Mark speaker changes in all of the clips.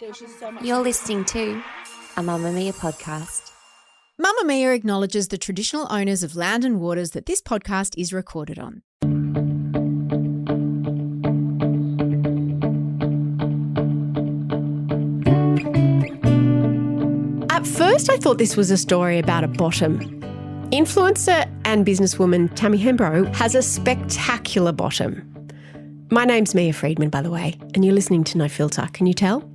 Speaker 1: There's just so much.
Speaker 2: You're listening to a Mamma Mia podcast.
Speaker 3: Mamma Mia acknowledges the traditional owners of land and waters that this podcast is recorded on. At first, I thought this was a story about a bottom. Influencer and businesswoman Tammy Hembrow has a spectacular bottom. My name's Mia Freedman, by the way, and you're listening to No Filter, can you tell?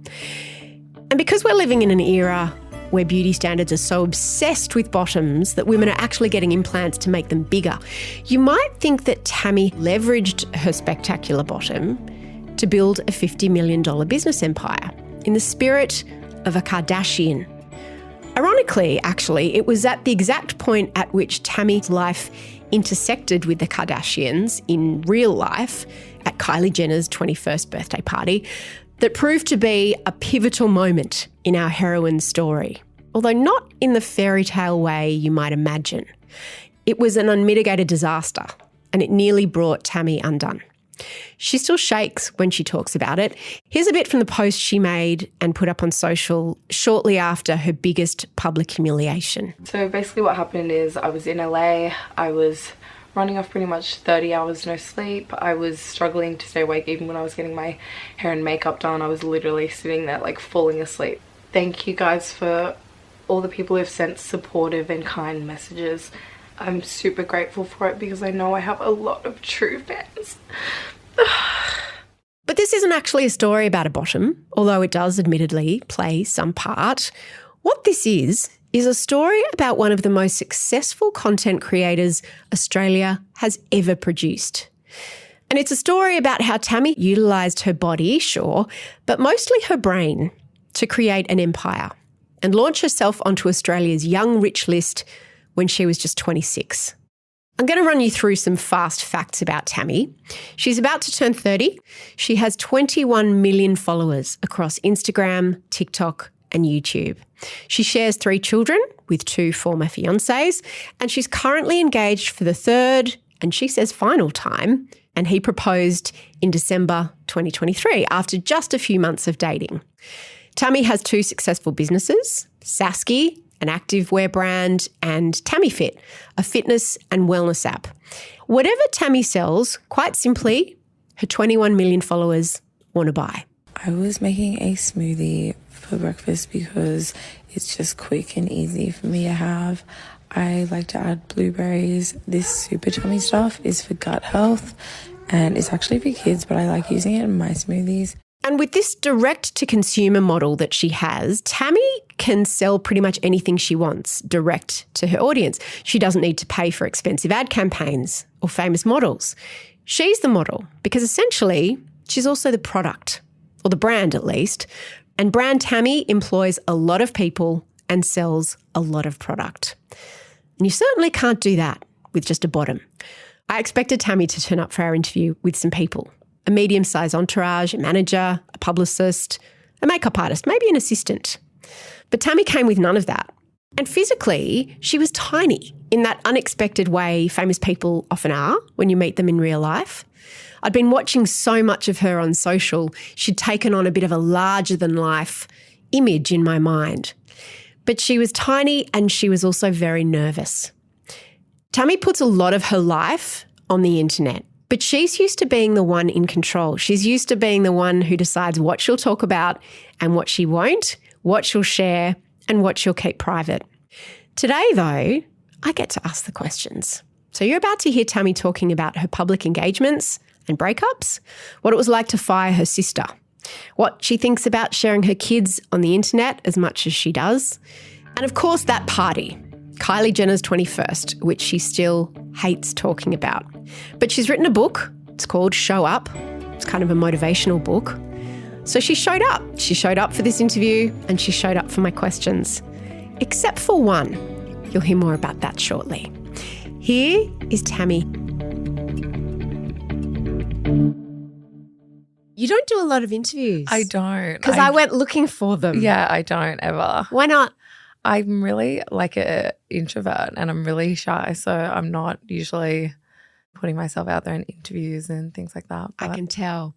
Speaker 3: And because we're living in an era where beauty standards are so obsessed with bottoms that women are actually getting implants to make them bigger, you might think that Tammy leveraged her spectacular bottom to build a $50 million business empire in the spirit of a Kardashian. Ironically, actually, it was at the exact point at which Tammy's life intersected with the Kardashians in real life at Kylie Jenner's 21st birthday party that proved to be a pivotal moment in our heroine's story, although not in the fairy tale way you might imagine. It was an unmitigated disaster, and it nearly brought Tammy undone. She still shakes when she talks about it. Here's a bit from the post she made and put up on social shortly after her biggest public humiliation.
Speaker 1: So basically what happened is I was in LA, I was running off pretty much 30 hours no sleep. I was struggling to stay awake even when I was getting my hair and makeup done. I was literally sitting there like falling asleep. Thank you guys for all the people who've sent supportive and kind messages. I'm super grateful for it because I know I have a lot of true fans.
Speaker 3: But this isn't actually a story about a bottom, although it does admittedly play some part. What this is a story about one of the most successful content creators Australia has ever produced. And it's a story about how Tammy utilised her body, sure, but mostly her brain to create an empire and launch herself onto Australia's young rich list when she was just 26. I'm going to run you through some fast facts about Tammy. She's about to turn 30. She has 21 million followers across Instagram, TikTok, and YouTube. She shares 3 children with 2 former fiancés, and she's currently engaged for the third, and she says final time, and he proposed in December 2023 after just a few months of dating. Tammy has 2 successful businesses, Sasky, an activewear brand, and TammyFit, a fitness and wellness app. Whatever Tammy sells, quite simply, her 21 million followers want to buy.
Speaker 4: I was making a smoothie for breakfast because it's just quick and easy for me to have. I like to add blueberries. This super tummy stuff is for gut health and it's actually for kids, but I like using it in my smoothies.
Speaker 3: And with this direct-to-consumer model that she has, Tammy can sell pretty much anything she wants direct to her audience. She doesn't need to pay for expensive ad campaigns or famous models. She's the model because essentially she's also the product, or the brand at least. And brand Tammy employs a lot of people and sells a lot of product. And you certainly can't do that with just a bottom. I expected Tammy to turn up for our interview with some people. A medium-sized entourage, a manager, a publicist, a makeup artist, maybe an assistant. But Tammy came with none of that. And physically, she was tiny in that unexpected way famous people often are when you meet them in real life. I'd been watching so much of her on social, she'd taken on a bit of a larger-than-life image in my mind. But she was tiny and she was also very nervous. Tammy puts a lot of her life on the internet. But she's used to being the one in control. She's used to being the one who decides what she'll talk about and what she won't, what she'll share and what she'll keep private. Today, though, I get to ask the questions. So you're about to hear Tammy talking about her public engagements and breakups, what it was like to fire her sister, what she thinks about sharing her kids on the internet as much as she does, and of course that party, Kylie Jenner's 21st, which she still hates talking about. But she's written a book. It's called Show Up. It's kind of a motivational book. So she showed up. She showed up for this interview and she showed up for my questions. Except for one. You'll hear more about that shortly. Here is Tammy. You don't do a lot of interviews.
Speaker 4: I don't.
Speaker 3: Because I went looking for them.
Speaker 4: Yeah, I don't ever.
Speaker 3: Why not?
Speaker 4: I'm really like an introvert and I'm really shy, so I'm not usually putting myself out there in interviews and things like that.
Speaker 3: I can tell.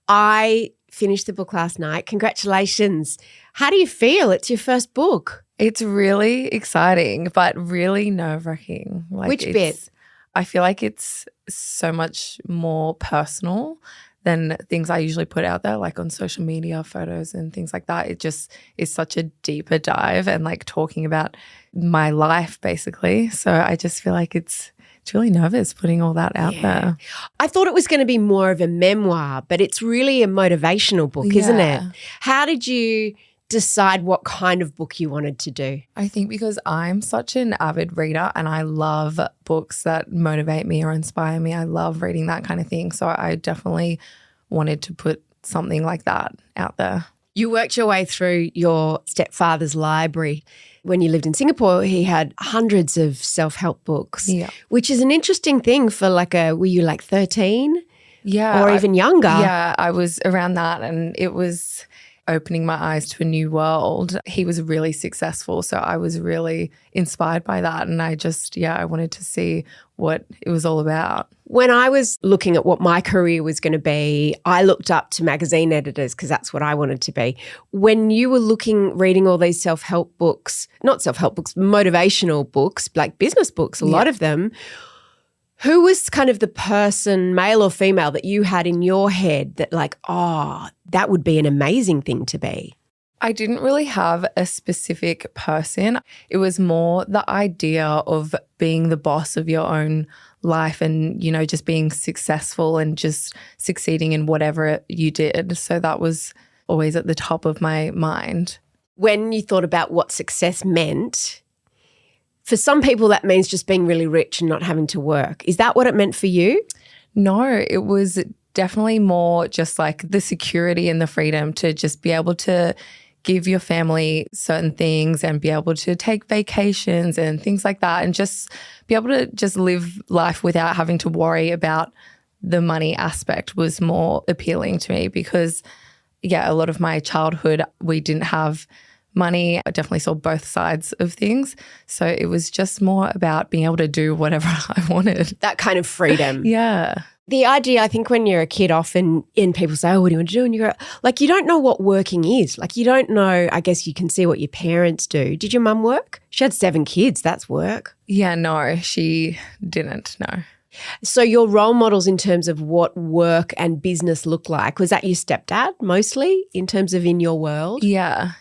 Speaker 3: I finished the book last night. Congratulations. How do you feel? It's your first book.
Speaker 4: It's really exciting, but really nerve-wracking.
Speaker 3: Which bit?
Speaker 4: I feel like it's so much more personal than things I usually put out there, like on social media, photos and things like that. It just is such a deeper dive and like talking about my life basically. So I just feel like it's really nervous putting all that out there.
Speaker 3: I thought it was going to be more of a memoir, but it's really a motivational book, isn't it? How did you decide what kind of book you wanted to do?
Speaker 4: I think because I'm such an avid reader and I love books that motivate me or inspire me. I love reading that kind of thing. So I definitely wanted to put something like that out there.
Speaker 3: You worked your way through your stepfather's library. When you lived in Singapore, he had hundreds of self-help books, which is an interesting thing for were you like 13?
Speaker 4: Yeah.
Speaker 3: Or even younger?
Speaker 4: Yeah, I was around that and it was opening my eyes to a new world. He was really successful, so I was really inspired by that and I wanted to see what it was all about.
Speaker 3: When I was looking at what my career was going to be, I looked up to magazine editors because that's what I wanted to be. When you were reading all these self-help books, not self-help books, motivational books, like business books, a lot of them, who was kind of the person, male or female, that you had in your head that that would be an amazing thing to be?
Speaker 4: I didn't really have a specific person. It was more the idea of being the boss of your own life and, just being successful and just succeeding in whatever you did. So that was always at the top of my mind.
Speaker 3: When you thought about what success meant, for some people that means just being really rich and not having to work. Is that what it meant for you?
Speaker 4: No, it was definitely more just like the security and the freedom to just be able to give your family certain things and be able to take vacations and things like that and just be able to just live life without having to worry about the money aspect was more appealing to me because, a lot of my childhood we didn't have money. I definitely saw both sides of things. So it was just more about being able to do whatever I wanted.
Speaker 3: That kind of freedom.
Speaker 4: Yeah.
Speaker 3: The idea, I think when you're a kid often and people say, what do you want to do? And you go, you don't know what working is. You don't know, I guess you can see what your parents do. Did your mum work? She had 7 kids. That's work.
Speaker 4: Yeah, no, she didn't, no.
Speaker 3: So your role models in terms of what work and business look like, was that your stepdad mostly in terms of in your world?
Speaker 4: Yeah,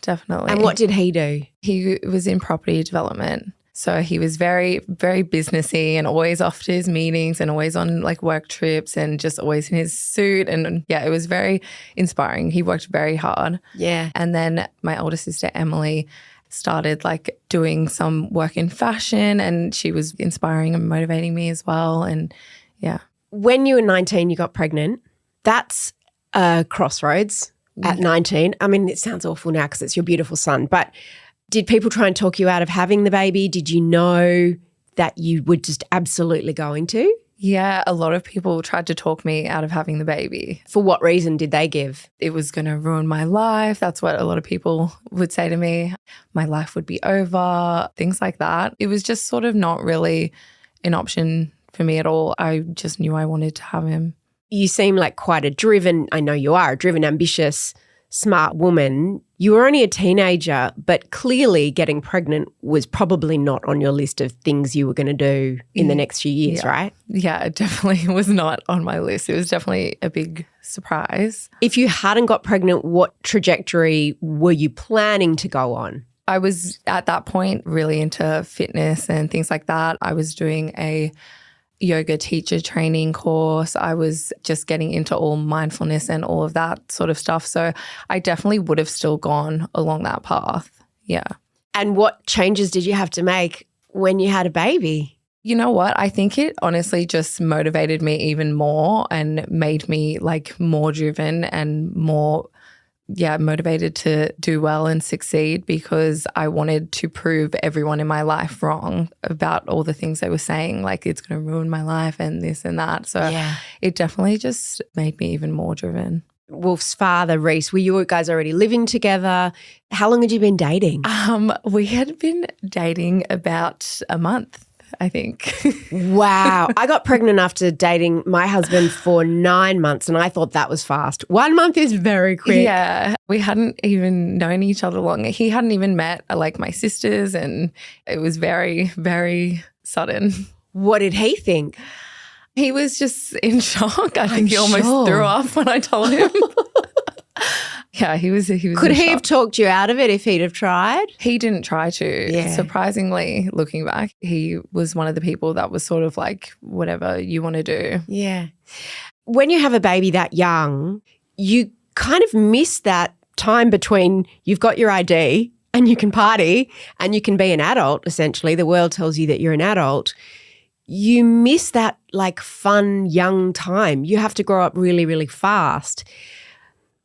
Speaker 4: definitely.
Speaker 3: And what did he do?
Speaker 4: He was in property development. So he was very, very businessy and always off to his meetings and always on work trips and just always in his suit. And it was very inspiring. He worked very hard.
Speaker 3: Yeah.
Speaker 4: And then my older sister, Emily, started doing some work in fashion and she was inspiring and motivating me as well. And
Speaker 3: When you were 19, you got pregnant. That's a crossroads at 19. I mean, it sounds awful now because it's your beautiful son, but did people try and talk you out of having the baby? Did you know that you were just absolutely going to?
Speaker 4: Yeah, a lot of people tried to talk me out of having the baby.
Speaker 3: For what reason did they give?
Speaker 4: It was going to ruin my life. That's what a lot of people would say to me. My life would be over, things like that. It was just sort of not really an option for me at all. I just knew I wanted to have him.
Speaker 3: You seem like quite a driven, I know you are, a driven, ambitious, smart woman. You were only a teenager, but clearly getting pregnant was probably not on your list of things you were going to do in the next few years, right?
Speaker 4: Yeah, it definitely was not on my list. It was definitely a big surprise.
Speaker 3: If you hadn't got pregnant, what trajectory were you planning to go on?
Speaker 4: I was at that point really into fitness and things like that. I was doing a yoga teacher training course. I was just getting into all mindfulness and all of that sort of stuff. So I definitely would have still gone along that path. Yeah.
Speaker 3: And what changes did you have to make when you had a baby?
Speaker 4: You know what? I think it honestly just motivated me even more and made me more driven and more motivated to do well and succeed because I wanted to prove everyone in my life wrong about all the things they were saying, it's going to ruin my life and this and that. So it definitely just made me even more driven.
Speaker 3: Wolf's father, Reese, were you guys already living together? How long had you been dating?
Speaker 4: We had been dating about a month.
Speaker 5: I think.
Speaker 3: Wow. I got pregnant after dating my husband for 9 months and I thought that was fast. 1 month is very quick.
Speaker 5: Yeah. We hadn't even known each other long. He hadn't even met like my sisters, and it was very, very sudden.
Speaker 3: What did he think?
Speaker 5: He was just in shock. I think he almost threw up when I told him. Yeah, he was.
Speaker 3: Could he have talked you out of it if he'd have tried?
Speaker 5: He didn't try to.
Speaker 3: Yeah.
Speaker 5: Surprisingly, looking back, he was one of the people that was sort of like, whatever you want to do.
Speaker 3: Yeah. When you have a baby that young, you kind of miss that time between you've got your ID and you can party and you can be an adult, essentially. The world tells you that you're an adult. You miss that like fun young time. You have to grow up really, really fast.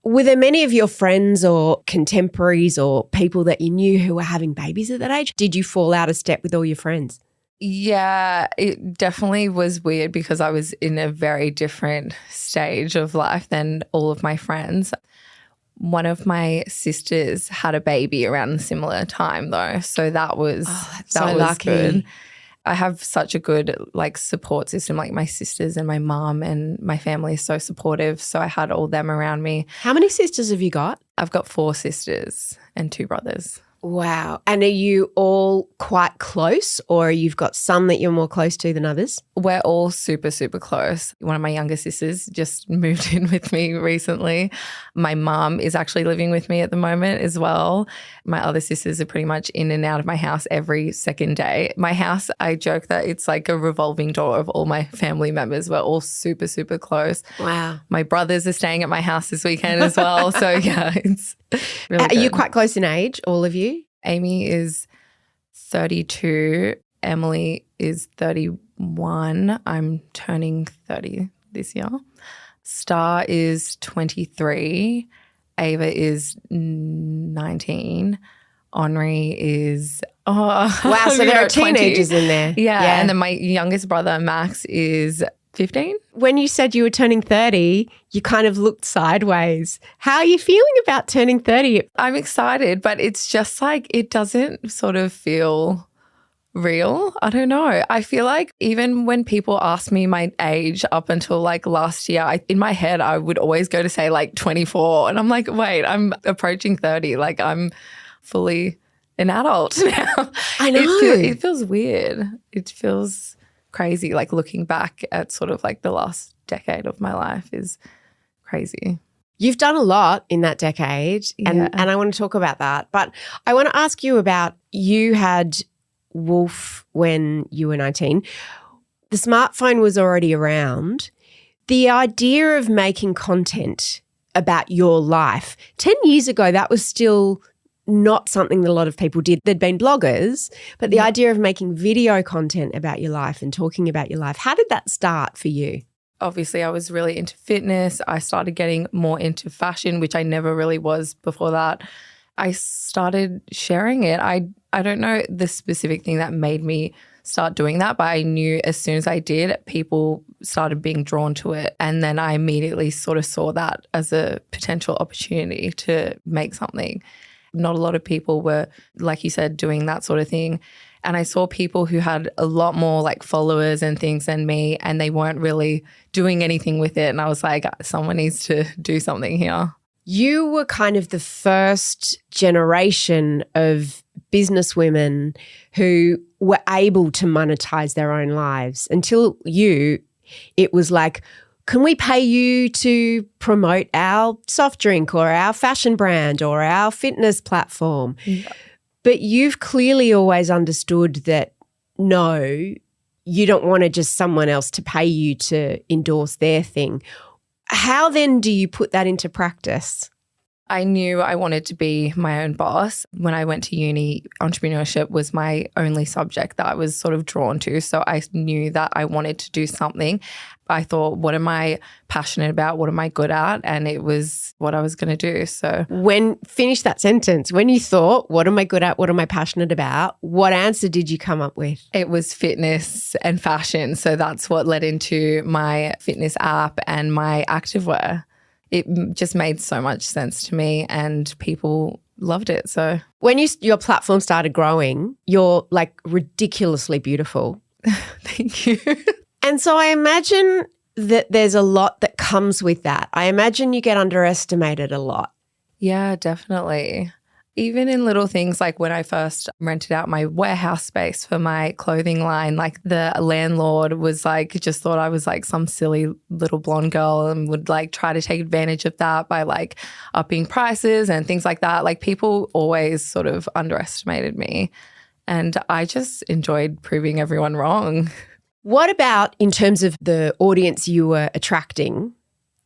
Speaker 3: Were there many of your friends or contemporaries or people that you knew who were having babies at that age? Did you fall out of step with all your friends?
Speaker 5: Yeah, it definitely was weird because I was in a very different stage of life than all of my friends. One of my sisters had a baby around a similar time though, so that was
Speaker 3: lucky.
Speaker 5: good. I have such a good like support system, like my sisters and my mum and my family is so supportive. So I had all them around me.
Speaker 3: How many sisters have you got?
Speaker 5: I've got 4 sisters and 2 brothers.
Speaker 3: Wow. And are you all quite close, or you've got some that you're more close to than others?
Speaker 5: We're all super, super close. One of my younger sisters just moved in with me recently. My mum is actually living with me at the moment as well. My other sisters are pretty much in and out of my house every second day. My house, I joke that it's like a revolving door of all my family members. We're all super, super close.
Speaker 3: Wow.
Speaker 5: My brothers are staying at my house this weekend as well. So yeah, it's really good.
Speaker 3: Are you quite close in age, all of you?
Speaker 5: Amy is 32. Emily is 31. I'm turning 30 this year. Star is 23. Ava is 19. Henri is
Speaker 3: wow, so there are teenagers
Speaker 5: 20.
Speaker 3: in there.
Speaker 5: Yeah, and then my youngest brother Max is 15.
Speaker 3: When you said you were turning 30, you kind of looked sideways. How are you feeling about turning 30?
Speaker 5: I'm excited, but it's just like it doesn't sort of feel real. I don't know. I feel like even when people ask me my age up until like last year, in my head, I would always go to say like 24. And I'm like, wait, I'm approaching 30. Like I'm fully an adult now.
Speaker 3: I know.
Speaker 5: It feels weird. It feels crazy. Like looking back at sort of like the last decade of my life is crazy.
Speaker 3: You've done a lot in that decade and I want to talk about that. But I want to ask you about, you had Wolf when you were 19. The smartphone was already around. The idea of making content about your life, 10 years ago, that was still not something that a lot of people did. There'd been bloggers, but the idea of making video content about your life and talking about your life, how did that start for you?
Speaker 5: Obviously, I was really into fitness. I started getting more into fashion, which I never really was before that. I started sharing it. I don't know the specific thing that made me start doing that, but I knew as soon as I did, people started being drawn to it. And then I immediately sort of saw that as a potential opportunity to make something. Not a lot of people were, like you said, doing that sort of thing. And I saw people who had a lot more like followers and things than me, and they weren't really doing anything with it. And I was like, someone needs to do something here.
Speaker 3: You were kind of the first generation of businesswomen who were able to monetize their own lives. Until you, it was like, can we pay you to promote our soft drink or our fashion brand or our fitness platform? Yeah. But you've clearly always understood that, no, you don't want to just someone else to pay you to endorse their thing. How then do you put that into practice?
Speaker 5: I knew I wanted to be my own boss. When I went to uni, entrepreneurship was my only subject that I was sort of drawn to. So I knew that I wanted to do something. I thought, what am I passionate about? What am I good at? And it was what I was going to do. So
Speaker 3: finish that sentence. When you thought, what am I good at? What am I passionate about? What answer did you come up with?
Speaker 5: It was fitness and fashion. So that's what led into my fitness app and my activewear. It just made so much sense to me and people loved it. So
Speaker 3: when your platform started growing, you're like ridiculously beautiful.
Speaker 5: Thank you.
Speaker 3: And so I imagine that there's a lot that comes with that. I imagine you get underestimated a lot.
Speaker 5: Yeah, definitely. Even in little things like when I first rented out my warehouse space for my clothing line, like the landlord was like, just thought I was like some silly little blonde girl and would like try to take advantage of that by like upping prices and things like that. Like people always sort of underestimated me. And I just enjoyed proving everyone wrong.
Speaker 3: What about in terms of the audience you were attracting?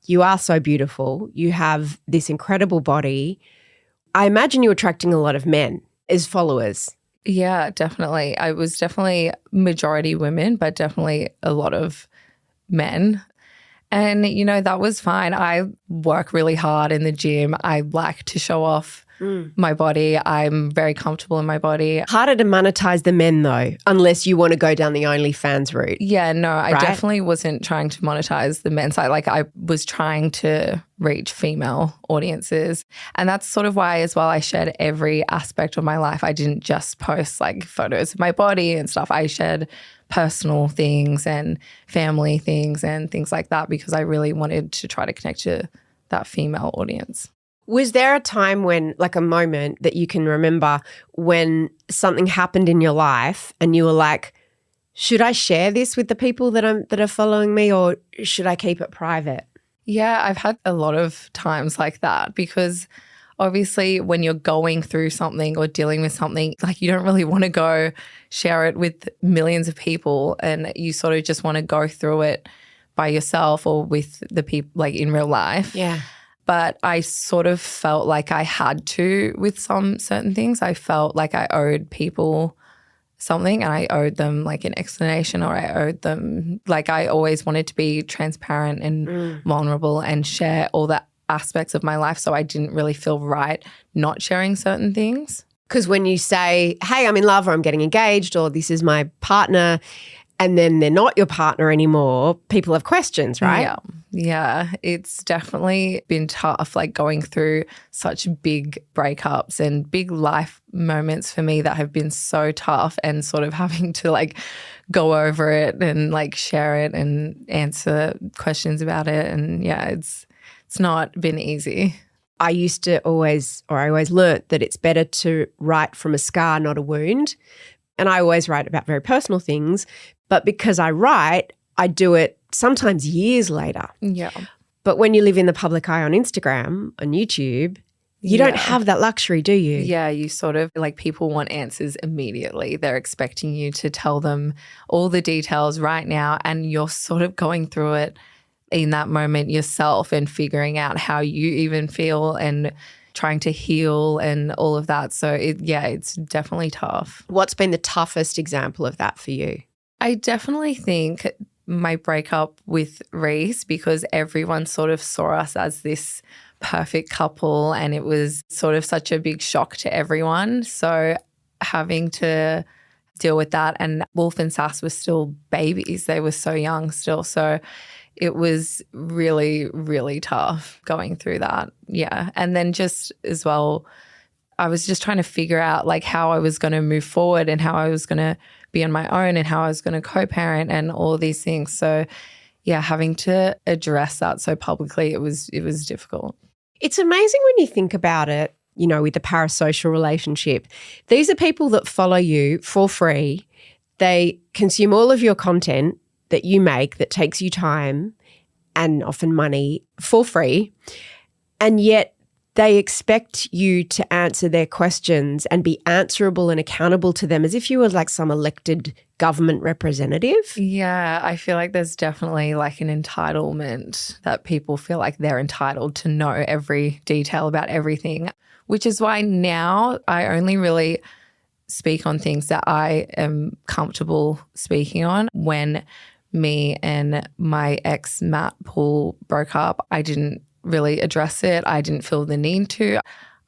Speaker 3: You are so beautiful. You have this incredible body. I imagine you're attracting a lot of men as followers.
Speaker 5: Yeah, definitely. I was definitely majority women, but definitely a lot of men. And, that was fine. I work really hard in the gym. I like to show off my body. I'm very comfortable in my body.
Speaker 3: Harder to monetize the men though, unless you want to go down the OnlyFans route.
Speaker 5: Yeah, no, I
Speaker 3: right?
Speaker 5: definitely wasn't trying to monetize the men's side. Like I was trying to reach female audiences. And that's sort of why as well I shared every aspect of my life. I didn't just post like photos of my body and stuff. I shared personal things and family things and things like that because I really wanted to try to connect to that female audience.
Speaker 3: Was there a time when, like a moment that you can remember when something happened in your life and you were like, should I share this with the people that are following me or should I keep it private?
Speaker 5: Yeah, I've had a lot of times like that because obviously when you're going through something or dealing with something, like you don't really want to go share it with millions of people and you sort of just want to go through it by yourself or with the people like in real life.
Speaker 3: Yeah.
Speaker 5: But I sort of felt like I had to with some certain things. I felt like I owed people something and I owed them like an explanation or I owed them, like I always wanted to be transparent and vulnerable and share all the aspects of my life. So I didn't really feel right not sharing certain things.
Speaker 3: Because when you say, hey, I'm in love or I'm getting engaged or this is my partner and then they're not your partner anymore, people have questions, right?
Speaker 5: Yeah, it's definitely been tough, like going through such big breakups and big life moments for me that have been so tough and sort of having to like go over it and like share it and answer questions about it. And yeah, it's not been easy.
Speaker 3: I always learnt that it's better to write from a scar, not a wound. And I always write about very personal things. But because I write, I do it sometimes years later.
Speaker 5: Yeah.
Speaker 3: But when you live in the public eye on Instagram, on YouTube, you don't have that luxury, do you?
Speaker 5: Yeah, you sort of like people want answers immediately. They're expecting you to tell them all the details right now and you're sort of going through it in that moment yourself and figuring out how you even feel and trying to heal and all of that. So it's definitely tough.
Speaker 3: What's been the toughest example of that for you?
Speaker 5: I definitely think my breakup with Reese because everyone sort of saw us as this perfect couple and it was sort of such a big shock to everyone. So having to deal with that and Wolf and Sass were still babies. They were so young still. So it was really, really tough going through that. Yeah. And then just as well, I was just trying to figure out like how I was going to move forward and how I was going to be on my own and how I was going to co-parent and all these things. So yeah, having to address that so publicly, it was difficult.
Speaker 3: It's amazing when you think about it, with the parasocial relationship. These are people that follow you for free. They consume all of your content that you make that takes you time and often money for free. And yet they expect you to answer their questions and be answerable and accountable to them as if you were like some elected government representative.
Speaker 5: Yeah, I feel like there's definitely like an entitlement that people feel like they're entitled to know every detail about everything, which is why now I only really speak on things that I am comfortable speaking on. When me and my ex, Matt Poole, broke up, I didn't really address it. I didn't feel the need to.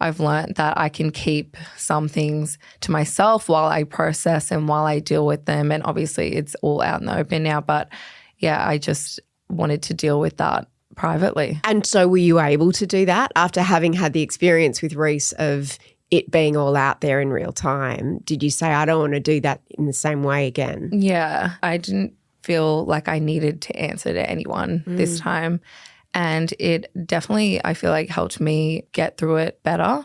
Speaker 5: I've learned that I can keep some things to myself while I process and while I deal with them. And obviously it's all out in the open now. But yeah, I just wanted to deal with that privately.
Speaker 3: And so were you able to do that after having had the experience with Reese of it being all out there in real time, did you say, I don't want to do that in the same way again?
Speaker 5: Yeah, I didn't feel like I needed to answer to anyone this time. And it definitely, I feel like, helped me get through it better.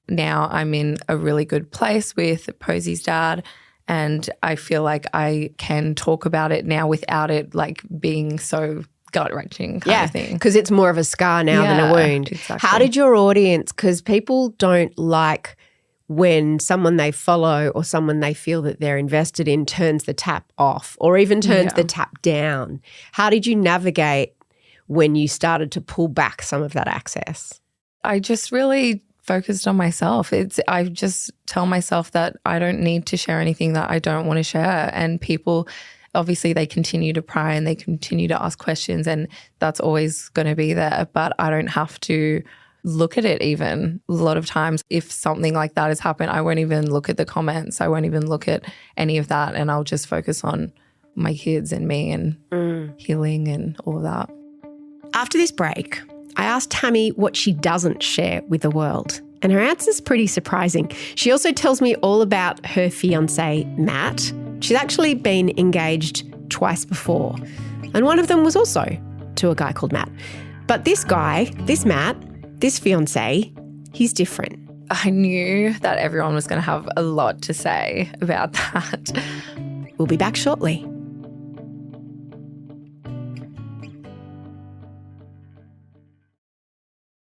Speaker 5: Now I'm in a really good place with Posey's dad, and I feel like I can talk about it now without it like being so gut-wrenching kind of thing.
Speaker 3: Because it's more of a scar now than a wound.
Speaker 5: Exactly.
Speaker 3: How did your audience, because people don't like when someone they follow or someone they feel that they're invested in turns the tap off or even turns the tap down. How did you navigate when you started to pull back some of that access?
Speaker 5: I just really focused on myself. I just tell myself that I don't need to share anything that I don't want to share. And people, obviously, they continue to pry and they continue to ask questions, and that's always going to be there. But I don't have to look at it even. A lot of times, if something like that has happened, I won't even look at the comments. I won't even look at any of that, and I'll just focus on my kids and me and healing and all of that.
Speaker 3: After this break, I asked Tammy what she doesn't share with the world, and her answer's pretty surprising. She also tells me all about her fiancé, Matt. She's actually been engaged twice before, and one of them was also to a guy called Matt. But this guy, this Matt, this fiancé, he's different.
Speaker 5: I knew that everyone was going to have a lot to say about that.
Speaker 3: We'll be back shortly.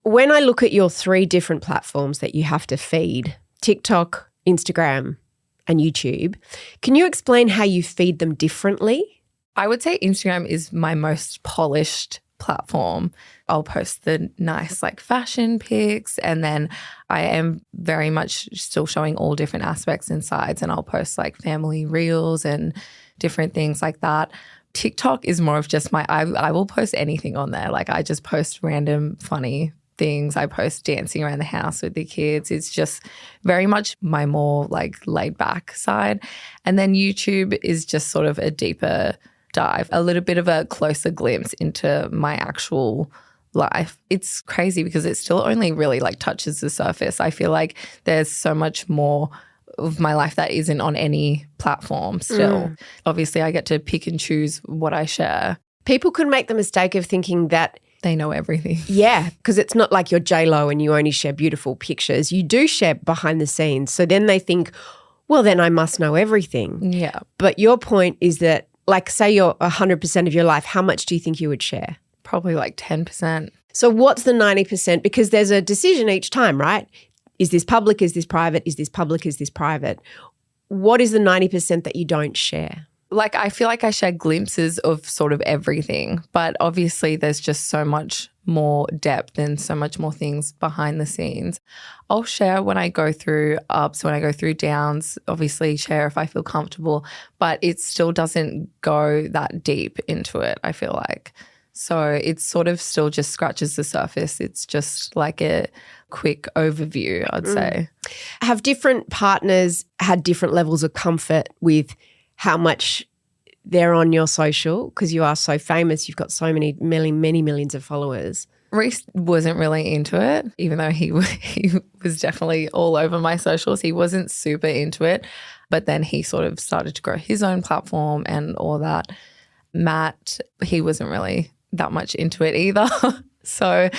Speaker 3: When I look at your 3 different platforms that you have to feed, TikTok, Instagram, and YouTube, can you explain how you feed them differently?
Speaker 5: I would say Instagram is my most polished platform. I'll post the nice like fashion pics, and then I am very much still showing all different aspects and sides, and I'll post like family reels and different things like that. TikTok is more of just I will post anything on there. Like I just post random funny things. I post dancing around the house with the kids. It's just very much my more like laid back side. And then YouTube is just sort of a deeper dive, a little bit of a closer glimpse into my actual life. It's crazy because it still only really like touches the surface. I feel like there's so much more of my life that isn't on any platform still. Obviously, I get to pick and choose what I share.
Speaker 3: People could make the mistake of thinking that
Speaker 5: they know everything.
Speaker 3: Yeah, because it's not like you're J-Lo and you only share beautiful pictures. You do share behind the scenes. So then they think, well, then I must know everything.
Speaker 5: Yeah.
Speaker 3: But your point is that, like, say you're 100% of your life, how much do you think you would share?
Speaker 5: Probably like 10%.
Speaker 3: So what's the 90%? Because there's a decision each time, right? Is this public? Is this private? Is this public? Is this private? What is the 90% that you don't share?
Speaker 5: Like I feel like I share glimpses of sort of everything, but obviously there's just so much more depth and so much more things behind the scenes. I'll share when I go through ups, when I go through downs, obviously share if I feel comfortable, but it still doesn't go that deep into it, I feel like. So it sort of still just scratches the surface. It's just like a quick overview, I'd say.
Speaker 3: Have different partners had different levels of comfort with how much they're on your social? Because you are so famous, you've got so many millions of followers.
Speaker 5: Reese wasn't really into it, even though he was definitely all over my socials. He wasn't super into it, but then he sort of started to grow his own platform and all that. Matt, he wasn't really that much into it either. So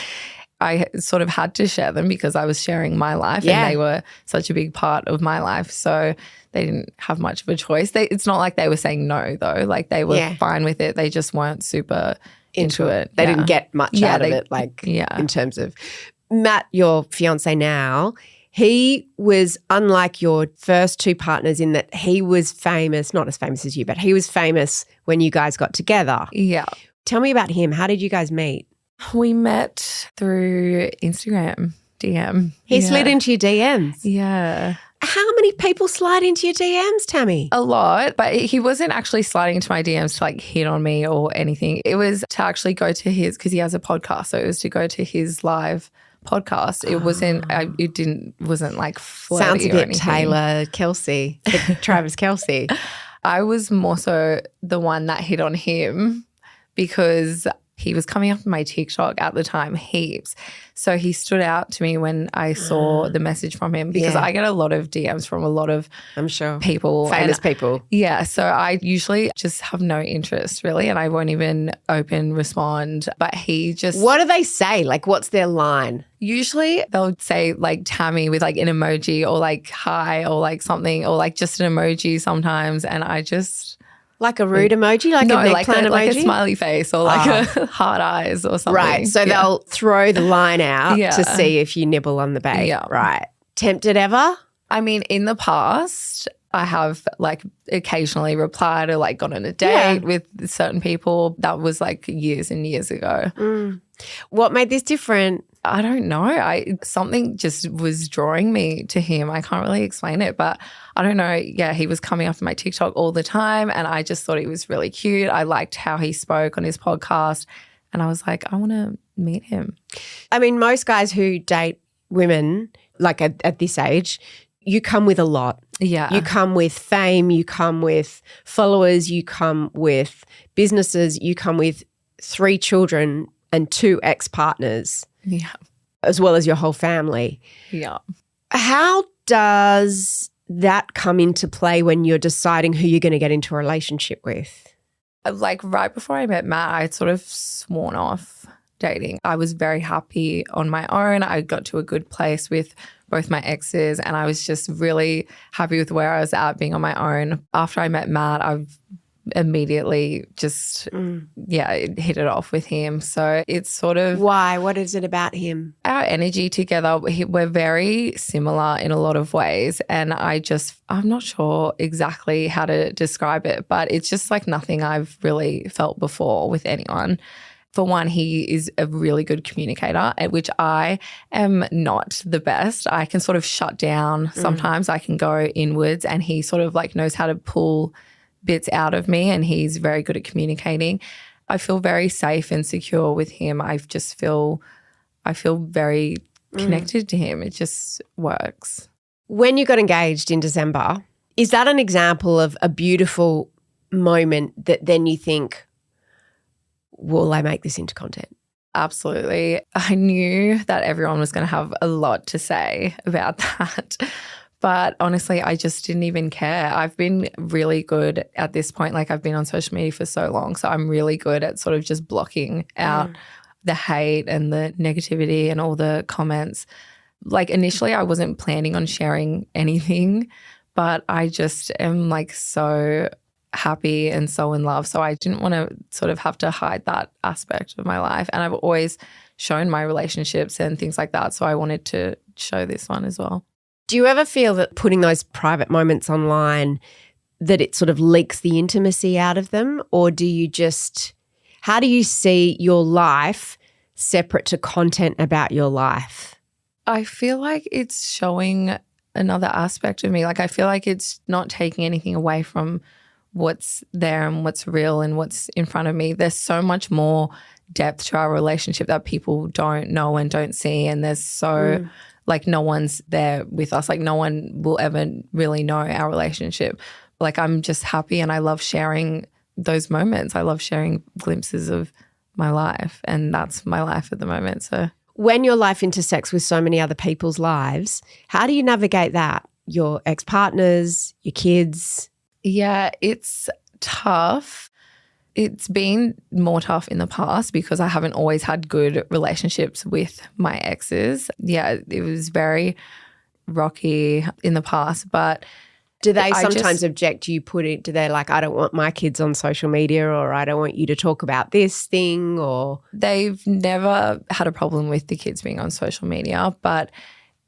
Speaker 5: I sort of had to share them because I was sharing my life and they were such a big part of my life. So they didn't have much of a choice. It's not like they were saying no though. Like they were fine with it. They just weren't super into it.
Speaker 3: They didn't get much out of it, like in terms of Matt, your fiance now. He was unlike your first 2 partners in that he was famous, not as famous as you, but he was famous when you guys got together.
Speaker 5: Yeah.
Speaker 3: Tell me about him. How did you guys meet?
Speaker 5: We met through Instagram DM.
Speaker 3: He slid into your DMs.
Speaker 5: Yeah.
Speaker 3: How many people slide into your DMs, Tammy?
Speaker 5: A lot, but he wasn't actually sliding into my DMs to like hit on me or anything. It was to actually go to his, because he has a podcast, so it was to go to his live podcast. It wasn't like flirty.
Speaker 3: Sounds a
Speaker 5: or
Speaker 3: bit
Speaker 5: anything.
Speaker 3: Taylor Kelsey, Travis Kelsey.
Speaker 5: I was more so the one that hit on him because He was coming up in my TikTok at the time heaps. So he stood out to me when I saw the message from him because I get a lot of DMs from a lot of
Speaker 3: I'm sure
Speaker 5: people.
Speaker 3: Famous people.
Speaker 5: Yeah. So I usually just have no interest really and I won't even respond. But he just.
Speaker 3: What do they say? Like what's their line?
Speaker 5: Usually they'll say like Tammy with like an emoji or like hi or like something or like just an emoji sometimes. And I just.
Speaker 3: Like a rude emoji? Like
Speaker 5: no,
Speaker 3: an eggplant emoji?
Speaker 5: Like a smiley face or like a hard eyes or something.
Speaker 3: Right. So they'll throw the line out to see if you nibble on the bait.
Speaker 5: Yeah.
Speaker 3: Right. Tempted ever?
Speaker 5: I mean, in the past, I have like occasionally replied or like gone on a date with certain people. That was like years and years ago.
Speaker 3: What made this different?
Speaker 5: I don't know. Something just was drawing me to him. I can't really explain it, but I don't know. Yeah, he was coming up in my TikTok all the time and I just thought he was really cute. I liked how he spoke on his podcast and I was like, I want to meet him.
Speaker 3: I mean, most guys who date women, like at this age, you come with a lot.
Speaker 5: Yeah.
Speaker 3: You come with fame, you come with followers, you come with businesses, you come with 3 children and 2 ex-partners.
Speaker 5: Yeah.
Speaker 3: As well as your whole family.
Speaker 5: Yeah.
Speaker 3: How does that come into play when you're deciding who you're going to get into a relationship with?
Speaker 5: Like right before I met Matt, I'd sort of sworn off dating. I was very happy on my own. I got to a good place with both my exes and I was just really happy with where I was at being on my own. After I met Matt, I've immediately just, hit it off with him. So it's sort of.
Speaker 3: Why? What is it about him?
Speaker 5: Our energy together, we're very similar in a lot of ways. And I'm not sure exactly how to describe it, but it's just like nothing I've really felt before with anyone. For one, he is a really good communicator, at which I am not the best. I can sort of shut down. Sometimes I can go inwards and he sort of like knows how to pull bits out of me and he's very good at communicating. I feel very safe and secure with him. I feel very connected to him. It just works.
Speaker 3: When you got engaged in December, is that an example of a beautiful moment that then you think, will I make this into content?
Speaker 5: Absolutely. I knew that everyone was going to have a lot to say about that. But honestly, I just didn't even care. I've been really good at this point. Like I've been on social media for so long. So I'm really good at sort of just blocking out the hate and the negativity and all the comments. Like initially I wasn't planning on sharing anything, but I just am like so happy and so in love. So I didn't want to sort of have to hide that aspect of my life. And I've always shown my relationships and things like that. So I wanted to show this one as well.
Speaker 3: Do you ever feel that putting those private moments online, that it sort of leaks the intimacy out of them? Or how do you see your life separate to content about your life?
Speaker 5: I feel like it's showing another aspect of me. Like I feel like it's not taking anything away from what's there and what's real and what's in front of me. There's so much more depth to our relationship that people don't know and don't see. And there's so... Like no one's there with us. Like no one will ever really know our relationship. Like I'm just happy and I love sharing those moments. I love sharing glimpses of my life and that's my life at the moment. So
Speaker 3: when your life intersects with so many other people's lives, how do you navigate that? Your ex-partners, your kids?
Speaker 5: Yeah, it's tough. It's been more tough in the past because I haven't always had good relationships with my exes. Yeah, it was very rocky in the past, but
Speaker 3: do they sometimes object you do they like, I don't want my kids on social media or I don't want you to talk about this thing or?
Speaker 5: They've never had a problem with the kids being on social media, but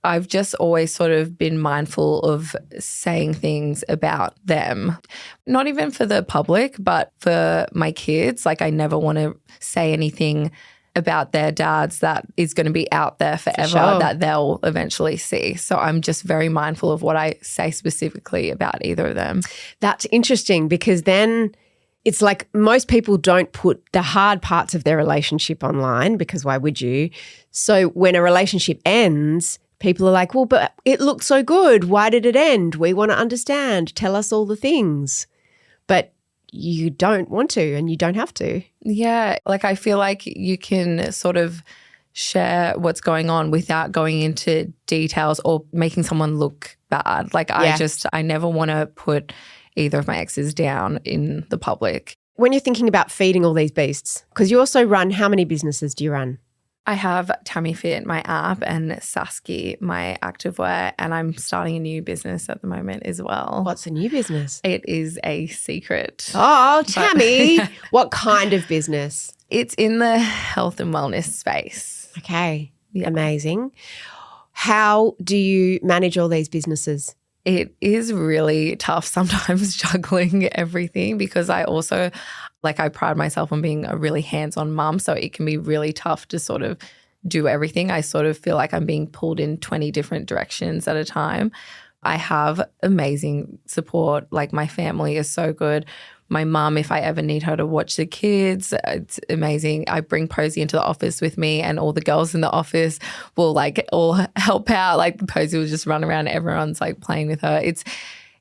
Speaker 5: I've just always sort of been mindful of saying things about them, not even for the public, but for my kids. Like I never want to say anything about their dads that is going to be out there forever that they'll eventually see. So I'm just very mindful of what I say specifically about either of them.
Speaker 3: That's interesting because then it's like most people don't put the hard parts of their relationship online because why would you? So when a relationship ends, people are like, well, but it looks so good. Why did it end? We want to understand. Tell us all the things. But you don't want to and you don't have to.
Speaker 5: Yeah, like I feel like you can sort of share what's going on without going into details or making someone look bad. Like I never want to put either of my exes down in the public.
Speaker 3: When you're thinking about feeding all these beasts, because you also run, how many businesses do you run?
Speaker 5: I have Tammy Fit, my app, and Sasky, my activewear, and I'm starting a new business at the moment as well.
Speaker 3: What's a new business?
Speaker 5: It is a secret.
Speaker 3: Oh, Tammy. What kind of business?
Speaker 5: It's in the health and wellness space.
Speaker 3: Okay. Yeah. Amazing. How do you manage all these businesses?
Speaker 5: It is really tough sometimes juggling everything because I also, I pride myself on being a really hands-on mum, so it can be really tough to sort of do everything. I sort of feel like I'm being pulled in 20 different directions at a time. I have amazing support. Like my family is so good. My mum, if I ever need her to watch the kids, it's amazing. I bring Posey into the office with me and all the girls in the office will all help out. Like Posey will just run around. Everyone's playing with her. It's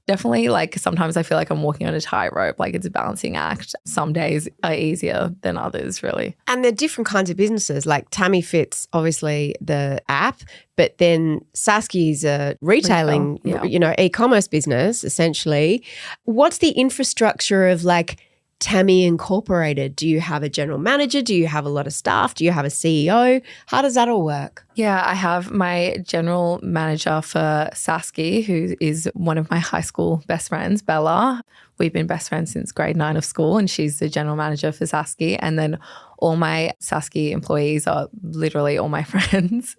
Speaker 5: definitely sometimes I feel like I'm walking on a tightrope. Like it's a balancing act. Some days are easier than others, really.
Speaker 3: And they're different kinds of businesses. Like Tammy Fit's obviously the app, but then Sasky's a retailing, e-commerce business essentially. What's the infrastructure of Tammy Incorporated? Do you have a general manager? Do you have a lot of staff? Do you have a CEO? How does that all work?
Speaker 5: Yeah, I have my general manager for Sasky, who is one of my high school best friends, Bella. We've been best friends since grade 9 of school, and she's the general manager for Sasky. And then all my Sasky employees are literally all my friends.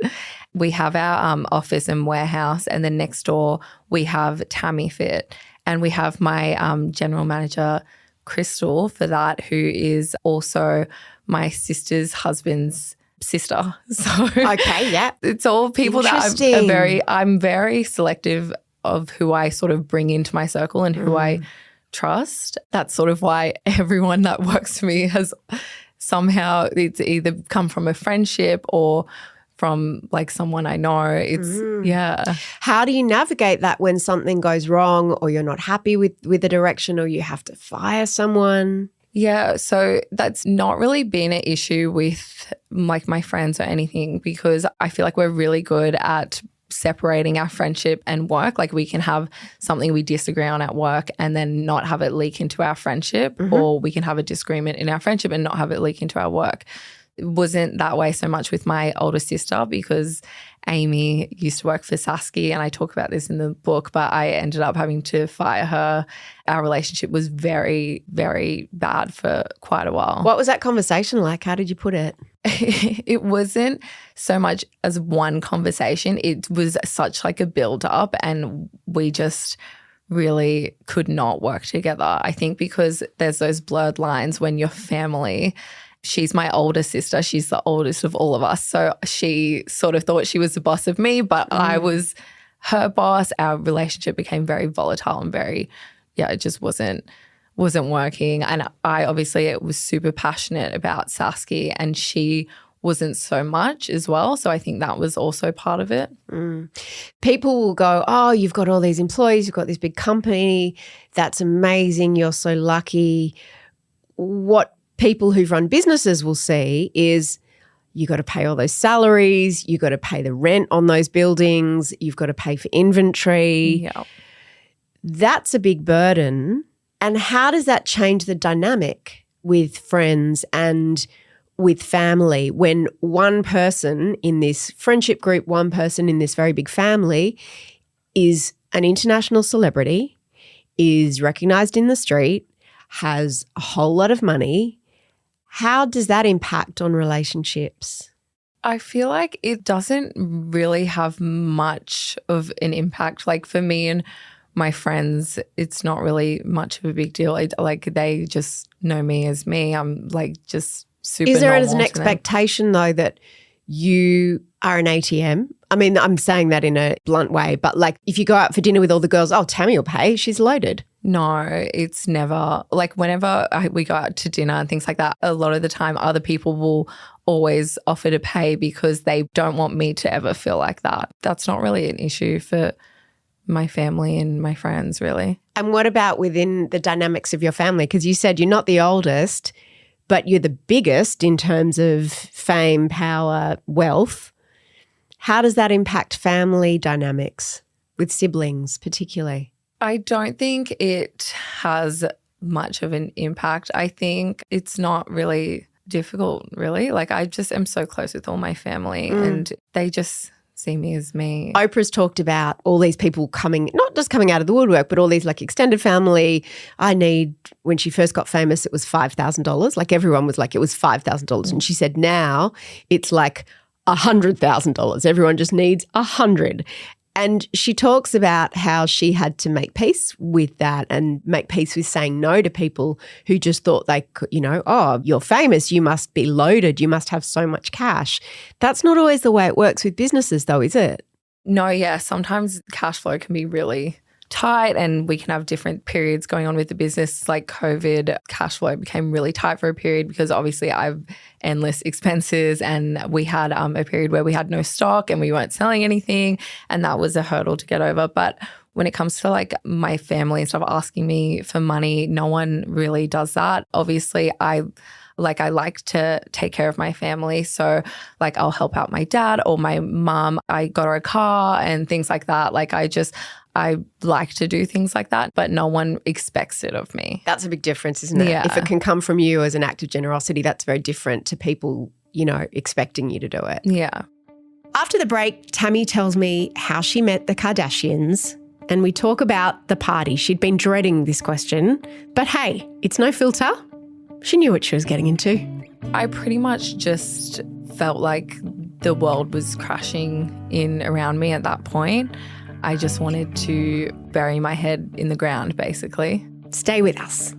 Speaker 5: We have our office and warehouse, and then next door we have Tammy Fit, and we have my general manager, Crystal, for that, who is also my sister's husband's sister. So
Speaker 3: okay, yeah,
Speaker 5: it's all people that I'm very selective of who I sort of bring into my circle and who I trust. That's sort of why everyone that works for me has somehow, it's either come from a friendship or from someone I know. It's yeah.
Speaker 3: How do you navigate that when something goes wrong or you're not happy with the direction or you have to fire someone?
Speaker 5: Yeah, so that's not really been an issue with my friends or anything because I feel like we're really good at separating our friendship and work. We can have something we disagree on at work and then not have it leak into our friendship, or we can have a disagreement in our friendship and not have it leak into our work. It wasn't that way so much with my older sister because Amy used to work for Sasky, and I talk about this in the book, but I ended up having to fire her. Our relationship was very, very bad for quite a while.
Speaker 3: What was that conversation like? How did you put it?
Speaker 5: It wasn't so much as one conversation. It was such a build up, and we just really could not work together. I think because there's those blurred lines when you're family. She's my older sister. She's the oldest of all of us. So she sort of thought she was the boss of me, but I was her boss. Our relationship became very volatile and it just wasn't working. And I obviously was super passionate about Sasky, and she wasn't so much as well. So I think that was also part of it.
Speaker 3: People will go, oh, you've got all these employees, you've got this big company. That's amazing. You're so lucky. What people who've run businesses will see is you got to pay all those salaries, you got to pay the rent on those buildings, you've got to pay for inventory.
Speaker 5: Yeah.
Speaker 3: That's a big burden. And how does that change the dynamic with friends and with family when one person in this friendship group, one person in this very big family is an international celebrity, is recognized in the street, has a whole lot of money? How does that impact on relationships?
Speaker 5: I feel like it doesn't really have much of an impact. For me and my friends, it's not really much of a big deal. They just know me as me. I'm just super
Speaker 3: Is there
Speaker 5: normal
Speaker 3: an expectation though that you are an ATM? I mean, I'm saying that in a blunt way, but if you go out for dinner with all the girls, oh, Tammy will pay, she's loaded.
Speaker 5: No, it's never whenever we go out to dinner and things like that, a lot of the time other people will always offer to pay because they don't want me to ever feel like that. That's not really an issue for my family and my friends, really.
Speaker 3: And what about within the dynamics of your family? Because you said you're not the oldest, but you're the biggest in terms of fame, power, wealth. How does that impact family dynamics with siblings particularly?
Speaker 5: I don't think it has much of an impact. I think it's not really difficult, really. Like, I just am so close with all my family and they just see me as me.
Speaker 3: Oprah's talked about all these people coming, not just coming out of the woodwork, but all these like extended family. When she first got famous, it was $5,000. Like everyone was like, it was $5,000. And she said now it's like $100,000. Everyone just needs 100. And she talks about how she had to make peace with that and make peace with saying no to people who just thought they could, oh, you're famous, you must be loaded, you must have so much cash. That's not always the way it works with businesses though, is it?
Speaker 5: No, yeah. Sometimes cash flow can be really tight and we can have different periods going on with the business. Like COVID, cash flow became really tight for a period because obviously I have endless expenses and we had a period where we had no stock and we weren't selling anything, and that was a hurdle to get over. But when it comes to like my family and stuff asking me for money, no one really does that. Obviously, I like to take care of my family. So like I'll help out my dad or my mum. I got her a car and things like that. Like I like to do things like that, but no one expects it of me.
Speaker 3: That's a big difference, isn't it?
Speaker 5: Yeah.
Speaker 3: If it can come from you as an act of generosity, that's very different to people, expecting you to do it.
Speaker 5: Yeah.
Speaker 3: After the break, Tammy tells me how she met the Kardashians, and we talk about the party. She'd been dreading this question, but hey, it's no filter. She knew what she was getting into.
Speaker 5: I pretty much just felt like the world was crashing in around me at that point. I just wanted to bury my head in the ground, basically.
Speaker 3: Stay with us.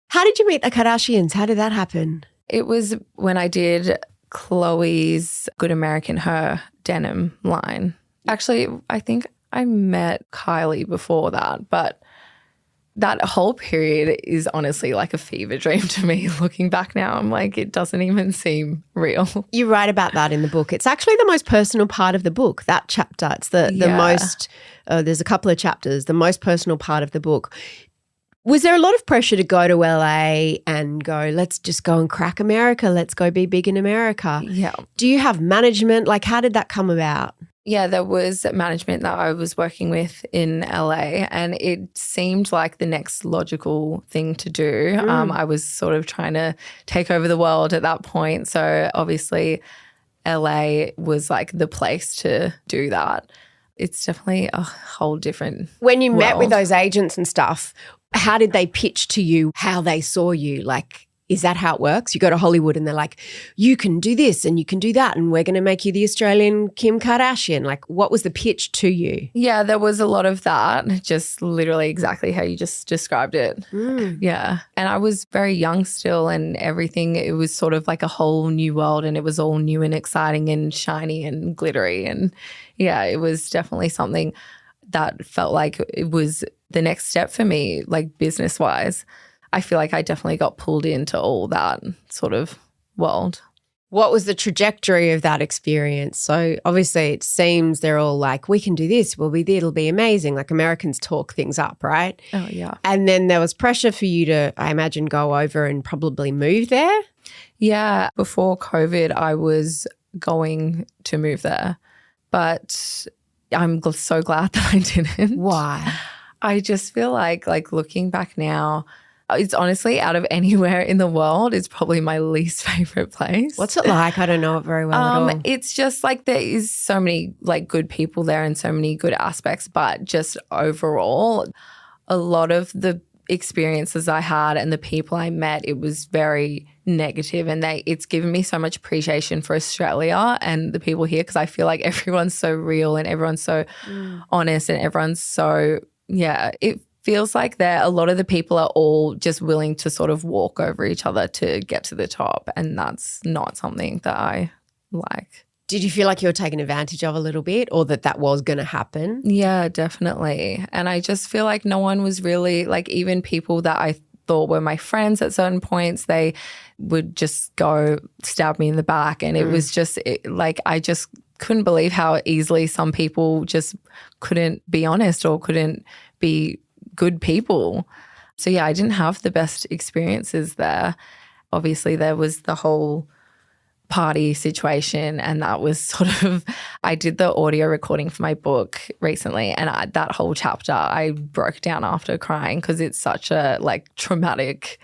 Speaker 3: How did you meet the Kardashians? How did that happen?
Speaker 5: It was when I did Chloe's Good American Her denim line. Actually, I think I met Kylie before that, but that whole period is honestly like a fever dream to me. Looking back now, I'm like, it doesn't even seem real.
Speaker 3: You write about that in the book. It's actually the most personal part of the book, that chapter. It's the most, there's a couple of chapters, the most personal part of the book. Was there a lot of pressure to go to LA and go, let's just go and crack America, let's go be big in America?
Speaker 5: Yeah.
Speaker 3: Do you have management? Like, how did that come about?
Speaker 5: Yeah, there was management that I was working with in LA and it seemed like the next logical thing to do. I was sort of trying to take over the world at that point. So obviously LA was like the place to do that. It's definitely a whole different
Speaker 3: When you
Speaker 5: world.
Speaker 3: met with those agents and stuff, how did they pitch to you how they saw you? Like, is that how it works? You go to Hollywood and they're like, you can do this and you can do that and we're going to make you the Australian Kim Kardashian. Like, what was the pitch to you?
Speaker 5: Yeah, there was a lot of that, just literally exactly how you just described it. Yeah. And I was very young still and everything, it was sort of like a whole new world and it was all new and exciting and shiny and glittery. And yeah, it was definitely something that felt like it was the next step for me, like business-wise. I feel like I definitely got pulled into all that sort of world.
Speaker 3: What was the trajectory of that experience? So obviously it seems they're all like, we can do this, we'll be there, it'll be amazing. Like Americans talk things up, right?
Speaker 5: Oh, yeah.
Speaker 3: And then there was pressure for you to, I imagine, go over and probably move there?
Speaker 5: Yeah. Before COVID, I was going to move there, but I'm so glad that I didn't.
Speaker 3: Why?
Speaker 5: I just feel like looking back now, it's honestly out of anywhere in the world, it's probably my least favorite place.
Speaker 3: What's it like? I don't know it very well at all.
Speaker 5: It's just like there is so many like good people there and so many good aspects, but just overall, a lot of the experiences I had and the people I met, it was very negative and it's given me so much appreciation for Australia and the people here because I feel like everyone's so real and everyone's so honest and everyone's so, it feels like a lot of the people are all just willing to sort of walk over each other to get to the top, and that's not something that I like.
Speaker 3: Did you feel like you were taken advantage of a little bit or that was going to happen?
Speaker 5: Yeah, definitely. And I just feel like no one was really like, even people that I thought were my friends at certain points, they would just go stab me in the back. And it was just like I just couldn't believe how easily some people just couldn't be honest or couldn't be good people. So yeah, I didn't have the best experiences there. Obviously, there was the whole party situation, and that was sort of, I did the audio recording for my book recently, and that whole chapter I broke down after crying because it's such a like traumatic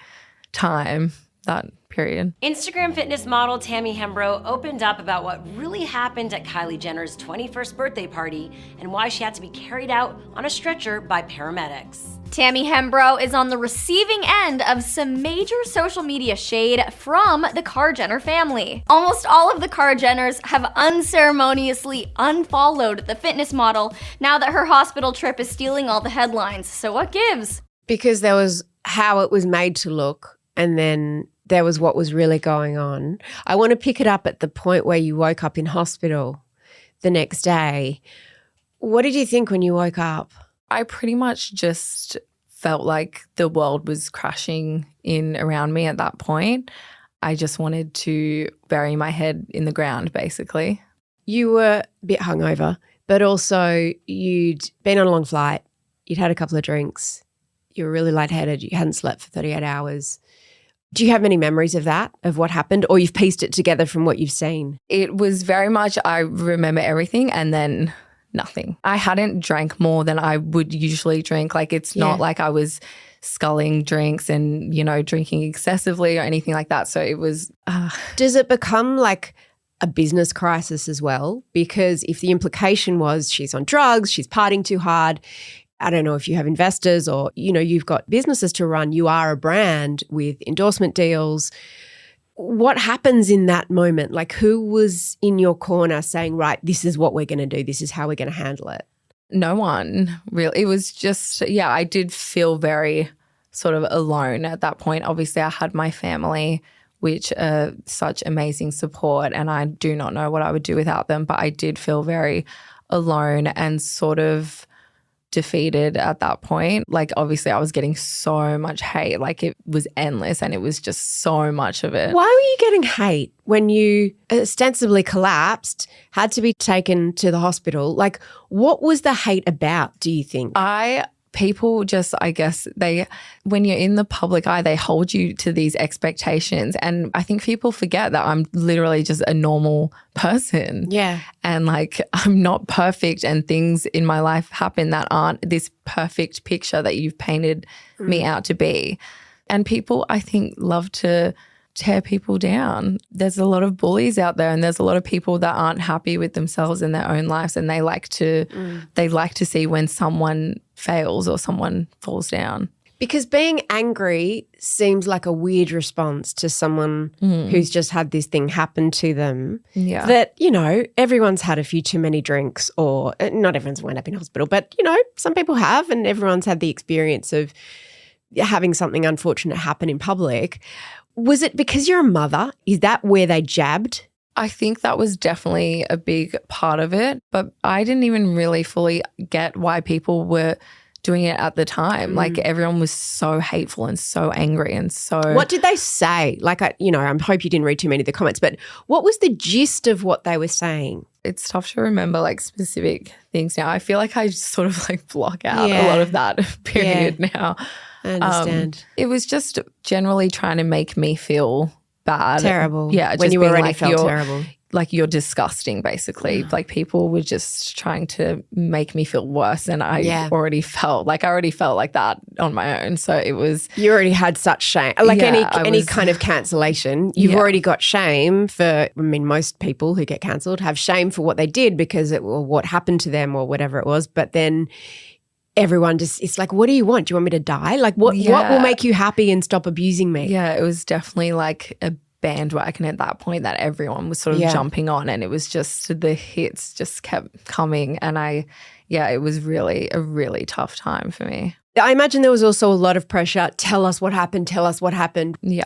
Speaker 5: time, that period.
Speaker 6: Instagram fitness model Tammy Hembrow opened up about what really happened at Kylie Jenner's 21st birthday party and why she had to be carried out on a stretcher by paramedics.
Speaker 7: Tammy Hembrow is on the receiving end of some major social media shade from the Kar Jenner family. Almost all of the Kar Jenners have unceremoniously unfollowed the fitness model now that her hospital trip is stealing all the headlines. So what gives?
Speaker 3: Because there was how it was made to look, and then there was what was really going on. I want to pick it up at the point where you woke up in hospital the next day. What did you think when you woke up?
Speaker 5: I pretty much just felt like the world was crashing in around me at that point. I just wanted to bury my head in the ground, basically.
Speaker 3: You were a bit hungover, but also you'd been on a long flight. You'd had a couple of drinks. You were really lightheaded. You hadn't slept for 38 hours. Do you have many memories of that, of what happened, or you've pieced it together from what you've seen?
Speaker 5: It was very much, I remember everything and then nothing. I hadn't drank more than I would usually drink. Like, it's not like I was sculling drinks and, you know, drinking excessively or anything like that. So it was...
Speaker 3: Does it become like a business crisis as well? Because if the implication was she's on drugs, she's partying too hard, I don't know if you have investors or, you know, you've got businesses to run, you are a brand with endorsement deals. What happens in that moment? Like, who was in your corner saying, right, this is what we're going to do, this is how we're going to handle it?
Speaker 5: No one really. It was just, I did feel very sort of alone at that point. Obviously, I had my family, which are such amazing support, and I do not know what I would do without them, but I did feel very alone and sort of defeated at that point. Like, obviously I was getting so much hate, like it was endless and it was just so much of it.
Speaker 3: Why were you getting hate when you ostensibly collapsed, had to be taken to the hospital? Like, what was the hate about, do you think? People just, I guess, when you're in the public eye, they hold you to these expectations. And I think people forget that I'm literally just a normal person. Yeah. And like, I'm not perfect, and things in my life happen that aren't this perfect picture that you've painted me out to be. And people, I think, love to tear people down. There's a lot of bullies out there, and there's a lot of people that aren't happy with themselves in their own lives, and they like to see when someone fails or someone falls down. Because being angry seems like a weird response to someone who's just had this thing happen to them. Yeah. That, you know, everyone's had a few too many drinks, or not everyone's wound up in hospital, but, you know, some people have, and everyone's had the experience of having something unfortunate happen in public. Was it because you're a mother? Is that where they jabbed?
Speaker 5: I think that was definitely a big part of it, but I didn't even really fully get why people were doing it at the time. Like, everyone was so hateful and so angry and so...
Speaker 3: What did they say? Like, I hope you didn't read too many of the comments, but what was the gist of what they were saying?
Speaker 5: It's tough to remember like specific things now. I feel like I sort of like block out a lot of that period now.
Speaker 3: I understand.
Speaker 5: It was just generally trying to make me feel bad.
Speaker 3: Terrible.
Speaker 5: Yeah. Just
Speaker 3: when you already
Speaker 5: like
Speaker 3: felt terrible.
Speaker 5: Like, you're disgusting, basically. Like, people were just trying to make me feel worse, and I already felt like that on my own. So it was...
Speaker 3: You already had such shame. Like any kind of cancellation, you've already got shame for... I mean, most people who get cancelled have shame for what they did because what happened to them or whatever it was. But then... everyone just, it's like, what do you want? Do you want me to die? Like, what will make you happy and stop abusing me?
Speaker 5: Yeah, it was definitely like a bandwagon at that point that everyone was sort of jumping on, and it was just the hits just kept coming, and it was really a really tough time for me.
Speaker 3: I imagine there was also a lot of pressure. Tell us what happened. Tell us what happened.
Speaker 5: Yeah.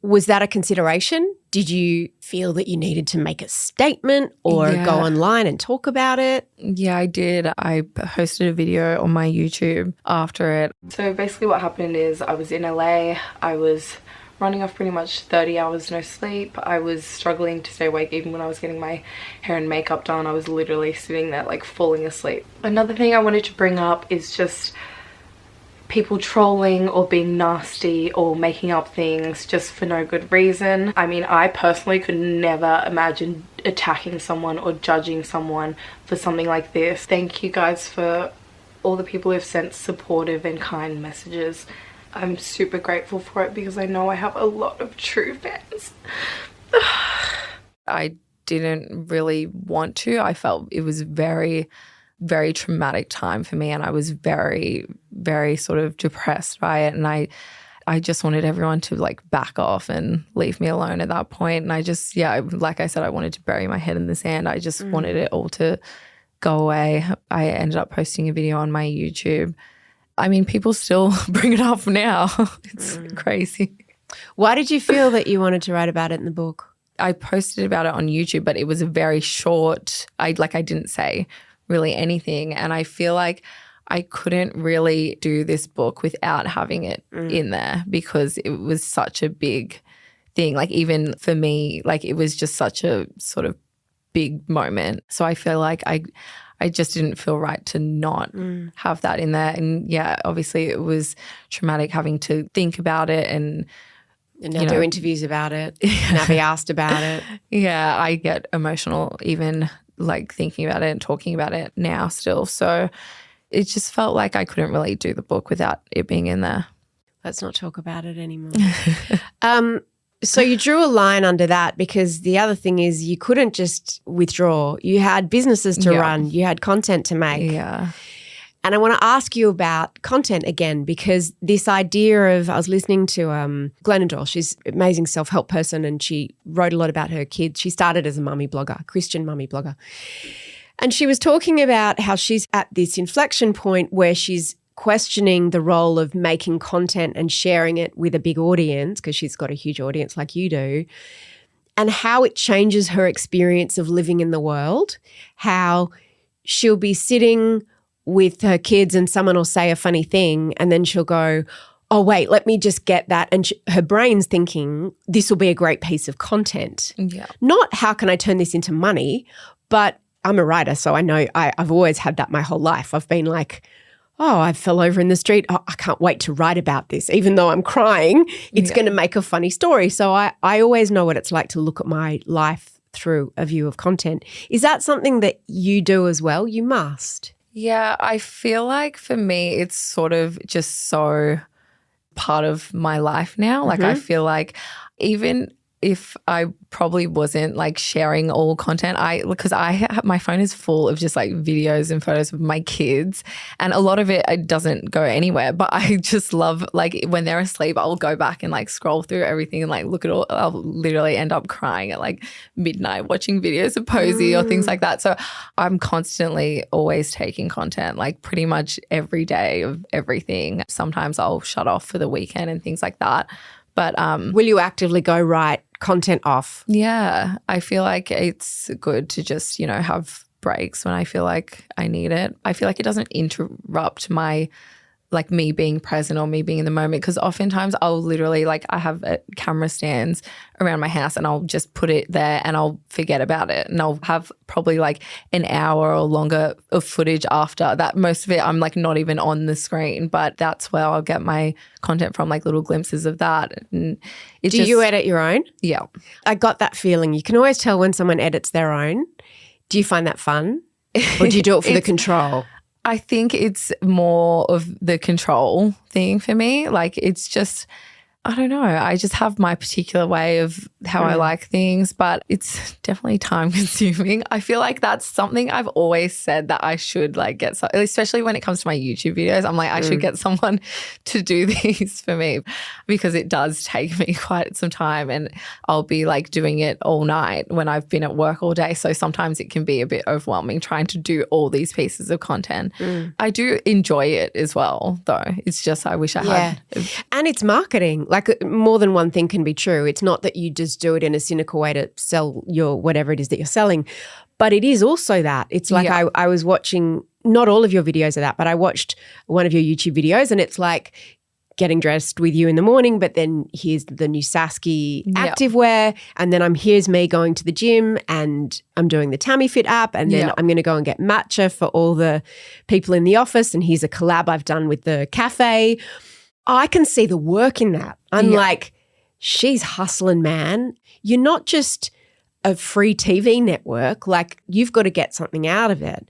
Speaker 3: Was that a consideration? Did you feel that you needed to make a statement or go online and talk about it?
Speaker 5: Yeah, I did. I posted a video on my YouTube after it.
Speaker 1: So basically what happened is I was in LA. I was running off pretty much 30 hours no sleep. I was struggling to stay awake even when I was getting my hair and makeup done. I was literally sitting there like falling asleep. Another thing I wanted to bring up is just people trolling or being nasty or making up things just for no good reason. I mean, I personally could never imagine attacking someone or judging someone for something like this. Thank you guys for all the people who have sent supportive and kind messages. I'm super grateful for it because I know I have a lot of true fans.
Speaker 5: I didn't really want to. I felt it was very traumatic time for me, and I was very, very sort of depressed by it, and I just wanted everyone to like back off and leave me alone at that point. And I just, like I said, I wanted to bury my head in the sand. I just wanted it all to go away. I ended up posting a video on my YouTube. I mean, people still bring it up now. It's crazy.
Speaker 3: Why did you feel that you wanted to write about it in the book?
Speaker 5: I posted about it on YouTube, but it was a very short, I didn't say really anything. And I feel like I couldn't really do this book without having it in there because it was such a big thing. Like even for me, like it was just such a sort of big moment. So I feel like I just didn't feel right to not have that in there. And yeah, obviously it was traumatic having to think about it and
Speaker 3: now do interviews about it, now be asked about it.
Speaker 5: Yeah, I get emotional even like thinking about it and talking about it now still. So it just felt like I couldn't really do the book without it being in there.
Speaker 3: Let's not talk about it anymore. So you drew a line under that because the other thing is you couldn't just withdraw. You had businesses to run. You had content to make.
Speaker 5: Yeah.
Speaker 3: And I want to ask you about content again because this idea of, I was listening to Glennon Doyle. She's an amazing self-help person and she wrote a lot about her kids. She started as a mummy blogger, Christian mummy blogger. And she was talking about how she's at this inflection point where she's questioning the role of making content and sharing it with a big audience because she's got a huge audience like you do, and how it changes her experience of living in the world, how she'll be sitting with her kids and someone will say a funny thing and then she'll go, oh, wait, let me just get that. And her brain's thinking this will be a great piece of content.
Speaker 5: Yeah.
Speaker 3: Not how can I turn this into money, but I'm a writer, so I know I've always had that my whole life. I've been like, oh, I fell over in the street. Oh, I can't wait to write about this. Even though I'm crying, it's going to make a funny story. So I always know what it's like to look at my life through a view of content. Is that something that you do as well? You must.
Speaker 5: Yeah, I feel like for me it's sort of just so part of my life now. Like I feel like even if I probably wasn't like sharing all content, because my phone is full of just like videos and photos of my kids, and a lot of it doesn't go anywhere. But I just love like when they're asleep, I'll go back and like scroll through everything and like look at all. I'll literally end up crying at like midnight watching videos of Posey or things like that. So I'm constantly always taking content, like pretty much every day of everything. Sometimes I'll shut off for the weekend and things like that. But
Speaker 3: will you actively go write content off?
Speaker 5: Yeah, I feel like it's good to just, have breaks when I feel like I need it. I feel like it doesn't interrupt my like me being present or me being in the moment, because oftentimes I'll literally like I have camera stands around my house and I'll just put it there and I'll forget about it, and I'll have probably like an hour or longer of footage after that. Most of it I'm like not even on the screen, but that's where I'll get my content from, like little glimpses of that. And
Speaker 3: do you edit your own?
Speaker 5: Yeah.
Speaker 3: I got that feeling. You can always tell when someone edits their own. Do you find that fun? Or do you do it for the control?
Speaker 5: I think it's more of the control thing for me. Like it's just, I don't know. I just have my particular way of how I like things, but it's definitely time consuming. I feel like that's something I've always said that I should like get, especially when it comes to my YouTube videos. I'm like, I should get someone to do these for me, because it does take me quite some time, and I'll be like doing it all night when I've been at work all day. So sometimes it can be a bit overwhelming trying to do all these pieces of content. I do enjoy it as well, though. It's just I wish I had.
Speaker 3: And it's marketing. Like more than one thing can be true. It's not that you just do it in a cynical way to sell your whatever it is that you're selling, but it is also that. It's like I was watching, not all of your videos are that, but I watched one of your YouTube videos and it's like getting dressed with you in the morning, but then here's the new Sasky activewear, and then here's me going to the gym and I'm doing the Tammy Fit app, and then I'm going to go and get matcha for all the people in the office, and here's a collab I've done with the cafe. I can see the work in that. I'm like, she's hustling, man. You're not just a free TV network. Like, you've got to get something out of it.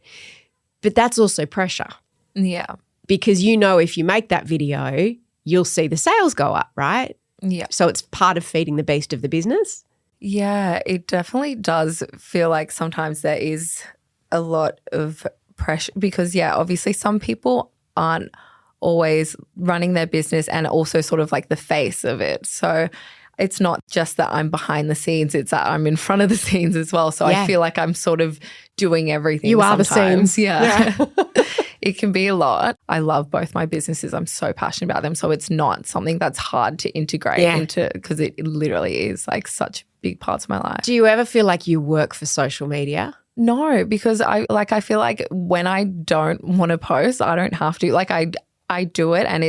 Speaker 3: But that's also pressure.
Speaker 5: Yeah.
Speaker 3: Because if you make that video, you'll see the sales go up, right?
Speaker 5: Yeah.
Speaker 3: So it's part of feeding the beast of the business.
Speaker 5: Yeah, it definitely does feel like sometimes there is a lot of pressure because, obviously some people aren't always running their business and also sort of like the face of it. So it's not just that I'm behind the scenes, it's that I'm in front of the scenes as well. So I feel like I'm sort of doing everything. You are sometimes. The scenes. Yeah. It can be a lot. I love both my businesses. I'm so passionate about them. So it's not something that's hard to integrate into because it literally is like such big parts of my life.
Speaker 3: Do you ever feel like you work for social media?
Speaker 5: No, because I feel like when I don't want to post, I don't have to. Like I do it and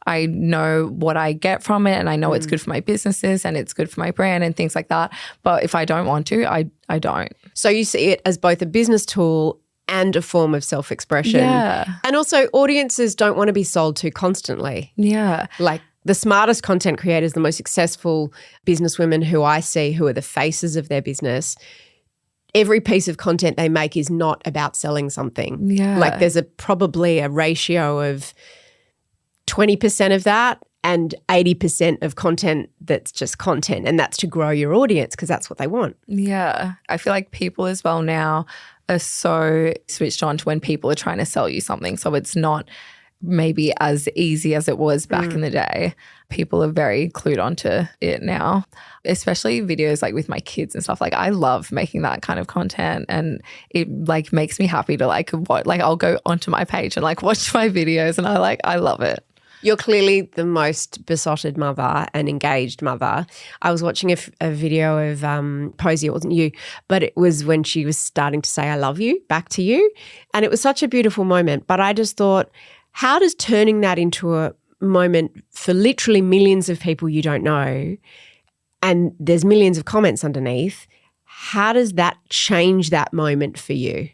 Speaker 5: I know what I get from it and I know it's good for my businesses and it's good for my brand and things like that. But if I don't want to, I don't.
Speaker 3: So you see it as both a business tool and a form of self-expression.
Speaker 5: Yeah.
Speaker 3: And also audiences don't want to be sold to constantly.
Speaker 5: Yeah.
Speaker 3: Like the smartest content creators, the most successful businesswomen who I see who are the faces of their business, every piece of content they make is not about selling something.
Speaker 5: Yeah.
Speaker 3: Like there's probably a ratio of 20% of that and 80% of content that's just content, and that's to grow your audience because that's what they want.
Speaker 5: Yeah. I feel like people as well now are so switched on to when people are trying to sell you something. So it's not maybe as easy as it was back in the day. People are very clued onto it now, especially videos like with my kids and stuff. Like I love making that kind of content and it like makes me happy to like what, like I'll go onto my page and like watch my videos and I love it.
Speaker 3: You're clearly the most besotted mother and engaged mother. I was watching a video of Posey, it wasn't you, but it was when she was starting to say I love you back to you. And it was such a beautiful moment. But I just thought, how does turning that into a moment for literally millions of people you don't know, and there's millions of comments underneath, how does that change that moment for you?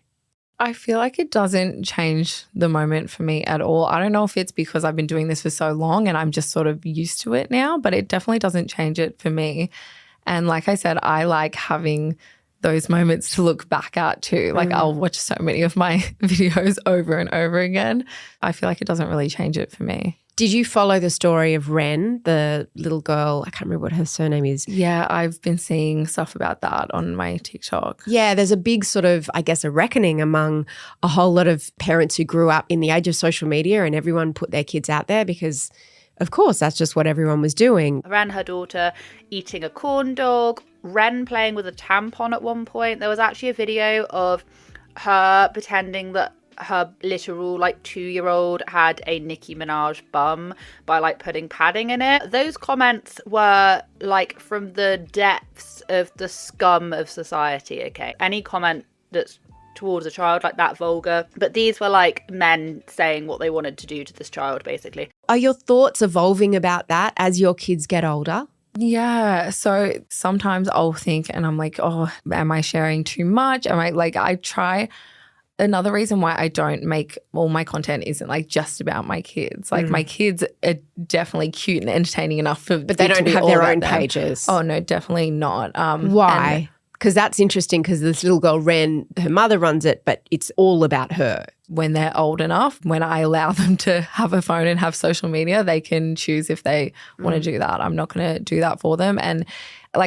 Speaker 5: I feel like it doesn't change the moment for me at all. I don't know if it's because I've been doing this for so long and I'm just sort of used to it now, but it definitely doesn't change it for me. And like I said, I like having those moments to look back at too. Like I'll watch so many of my videos over and over again. I feel like it doesn't really change it for me.
Speaker 3: Did you follow the story of Ren, the little girl? I can't remember what her surname is.
Speaker 5: Yeah, I've been seeing stuff about that on my TikTok.
Speaker 3: Yeah, there's a big sort of, I guess, a reckoning among a whole lot of parents who grew up in the age of social media and everyone put their kids out there because, of course, that's just what everyone was doing.
Speaker 8: Ren, her daughter, eating a corn dog, Ren playing with a tampon at one point. There was actually a video of her pretending that her literal 2-year-old had a Nicki Minaj bum by putting padding in it. Those comments were from the depths of the scum of society, okay? Any comment that's towards a child that vulgar, but these were men saying what they wanted to do to this child basically.
Speaker 3: Are your thoughts evolving about that as your kids get older?
Speaker 5: Yeah. So sometimes I'll think and I'm like, oh, am I sharing too much? Am I I try. Another reason why I don't make all my content isn't just about my kids. My kids are definitely cute and entertaining enough
Speaker 3: but they don't have their own pages.
Speaker 5: Oh no, definitely not.
Speaker 3: Why? Because that's interesting because this little girl, Ren, her mother runs it, but it's all about her.
Speaker 5: When they're old enough, when I allow them to have a phone and have social media, they can choose if they want to do that. I'm not going to do that for them. And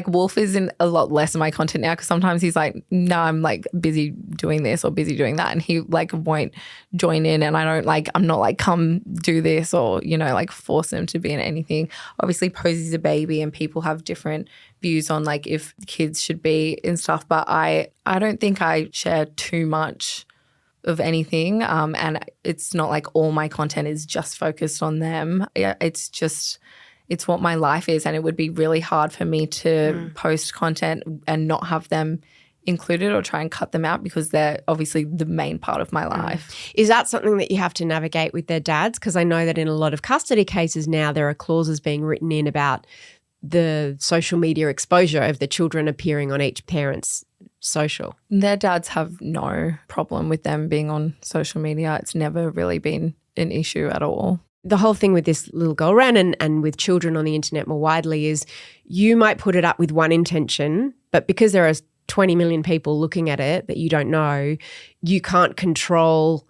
Speaker 5: Wolf is in a lot less of my content now because sometimes he's no, I'm busy doing this or busy doing that. And he won't join in and I'm not come do this or, force him to be in anything. Obviously Posey's a baby and people have different views on if kids should be in stuff. But I don't think I share too much of anything. And it's not all my content is just focused on them. Yeah, it's what my life is, and it would be really hard for me to post content and not have them include it or try and cut them out because they're obviously the main part of my life.
Speaker 3: Is that something that you have to navigate with their dads? Because I know that in a lot of custody cases now there are clauses being written in about the social media exposure of the children appearing on each parent's social.
Speaker 5: Their dads have no problem with them being on social media. It's never really been an issue at all.
Speaker 3: The whole thing with this little girl, Ren, and with children on the internet more widely is you might put it up with one intention, but because there are 20 million people looking at it that you don't know, you can't control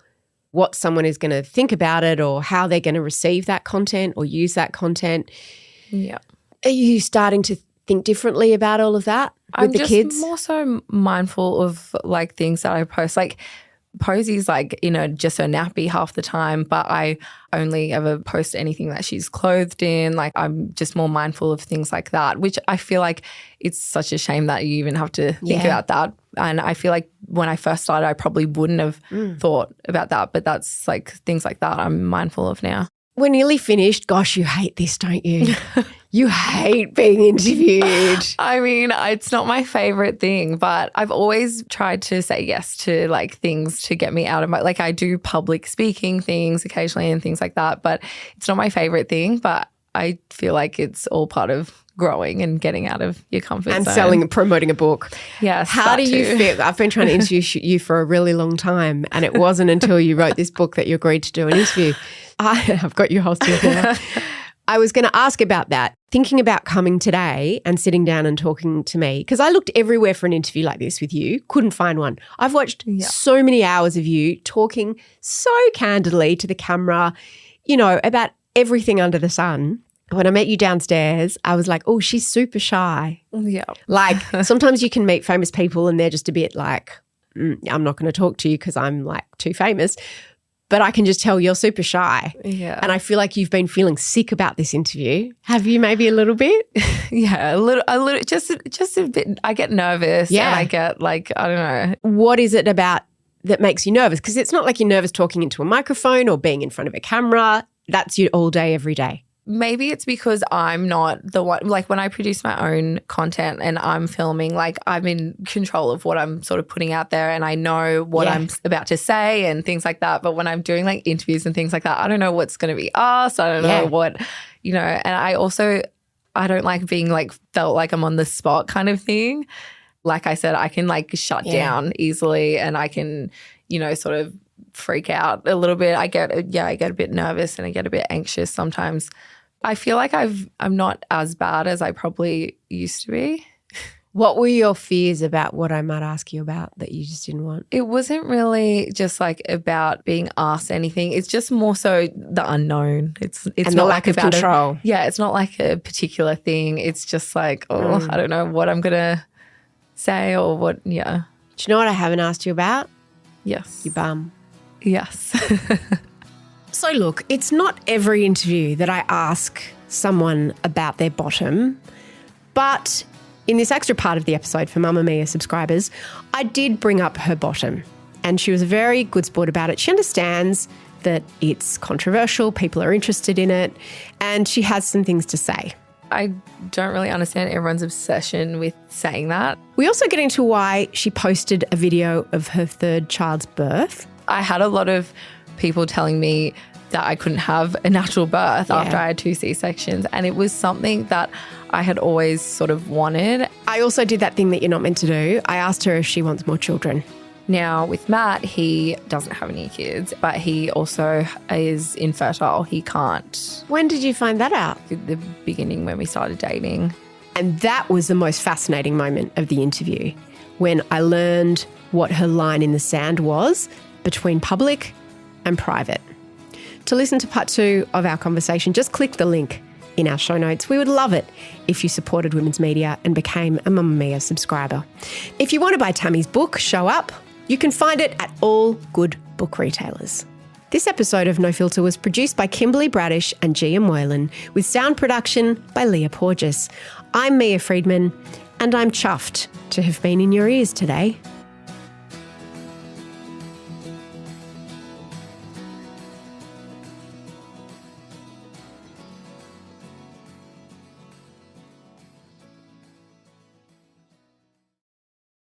Speaker 3: what someone is going to think about it or how they're going to receive that content or use that content.
Speaker 5: Yeah.
Speaker 3: Are you starting to think differently about all of that with the kids?
Speaker 5: I'm more so mindful of like things that I post. Like Posey's like, just her nappy half the time, but I only ever post anything that she's clothed in. Like I'm just more mindful of things like that, which I feel like it's such a shame that you even have to think about that. And I feel like when I first started, I probably wouldn't have thought about that, but that's like things like that I'm mindful of now.
Speaker 3: We're nearly finished. Gosh, you hate this, don't you? You hate being interviewed.
Speaker 5: I mean, it's not my favorite thing, but I've always tried to say yes to like things to get me out of like I do public speaking things occasionally and things like that, but it's not my favorite thing, but I feel like it's all part of growing and getting out of your comfort zone.
Speaker 3: And selling and promoting a book.
Speaker 5: Yes.
Speaker 3: How do you feel? I've been trying to interview you for a really long time, and it wasn't until you wrote this book that you agreed to do an interview. I've got you hostage now. I was going to ask about that. Thinking about coming today and sitting down and talking to me, because I looked everywhere for an interview like this with you, couldn't find one. I've watched so many hours of you talking so candidly to the camera, about everything under the sun. When I met you downstairs, I was like, oh, she's super shy.
Speaker 5: Yeah.
Speaker 3: Like sometimes you can meet famous people and they're just a bit like, I'm not going to talk to you because I'm like too famous. But I can just tell you're super shy.
Speaker 5: Yeah.
Speaker 3: And I feel like you've been feeling sick about this interview. Have you maybe a little bit?
Speaker 5: Yeah, a little, just a bit. I get nervous.
Speaker 3: Yeah.
Speaker 5: And I get like, I don't know.
Speaker 3: What is it about that makes you nervous? Because it's not like you're nervous talking into a microphone or being in front of a camera. That's you all day, every day.
Speaker 5: Maybe it's because I'm not the one, like when I produce my own content and I'm filming, like I'm in control of what I'm sort of putting out there and I know what I'm about to say and things like that. But when I'm doing like interviews and things like that, I don't know what's going to be asked. I don't know what, and I don't like being like felt like I'm on the spot kind of thing. Like I said, I can like shut down easily and I can, sort of freak out a little bit. I get a bit nervous and I get a bit anxious sometimes. I feel like I'm not as bad as I probably used to be.
Speaker 3: What were your fears about what I might ask you about that you just didn't want?
Speaker 5: It wasn't really just like about being asked anything. It's just more so the unknown. It's
Speaker 3: and
Speaker 5: not
Speaker 3: the lack
Speaker 5: like
Speaker 3: of control.
Speaker 5: It's not like a particular thing. It's just like, I don't know what I'm going to say or what, Do you
Speaker 3: know what I haven't asked you about?
Speaker 5: Yes.
Speaker 3: Your bum.
Speaker 5: Yes.
Speaker 3: So look, it's not every interview that I ask someone about their bottom, but in this extra part of the episode for Mamma Mia subscribers, I did bring up her bottom and she was a very good sport about it. She understands that it's controversial, people are interested in it, and she has some things to say.
Speaker 5: I don't really understand everyone's obsession with saying that.
Speaker 3: We also get into why she posted a video of her third child's birth.
Speaker 5: I had a lot of people telling me that I couldn't have a natural birth after I had 2 C-sections, and it was something that I had always sort of wanted.
Speaker 3: I also did that thing that you're not meant to do. I asked her if she wants more children.
Speaker 5: Now with Matt, he doesn't have any kids, but he also is infertile. He can't.
Speaker 3: When did you find that out?
Speaker 5: At the beginning when we started dating.
Speaker 3: And that was the most fascinating moment of the interview, when I learned what her line in the sand was between public and private. To listen to part 2 of our conversation, just click the link in our show notes. We would love it if you supported women's media and became a Mamma Mia subscriber. If you want to buy Tammy's book, Show Up, you can find it at all good book retailers. This episode of No Filter was produced by Kimberley, Braddish and Gia Moylan, with sound production by Leah Porges. I'm Mia Freedman, and I'm chuffed to have been in your ears today.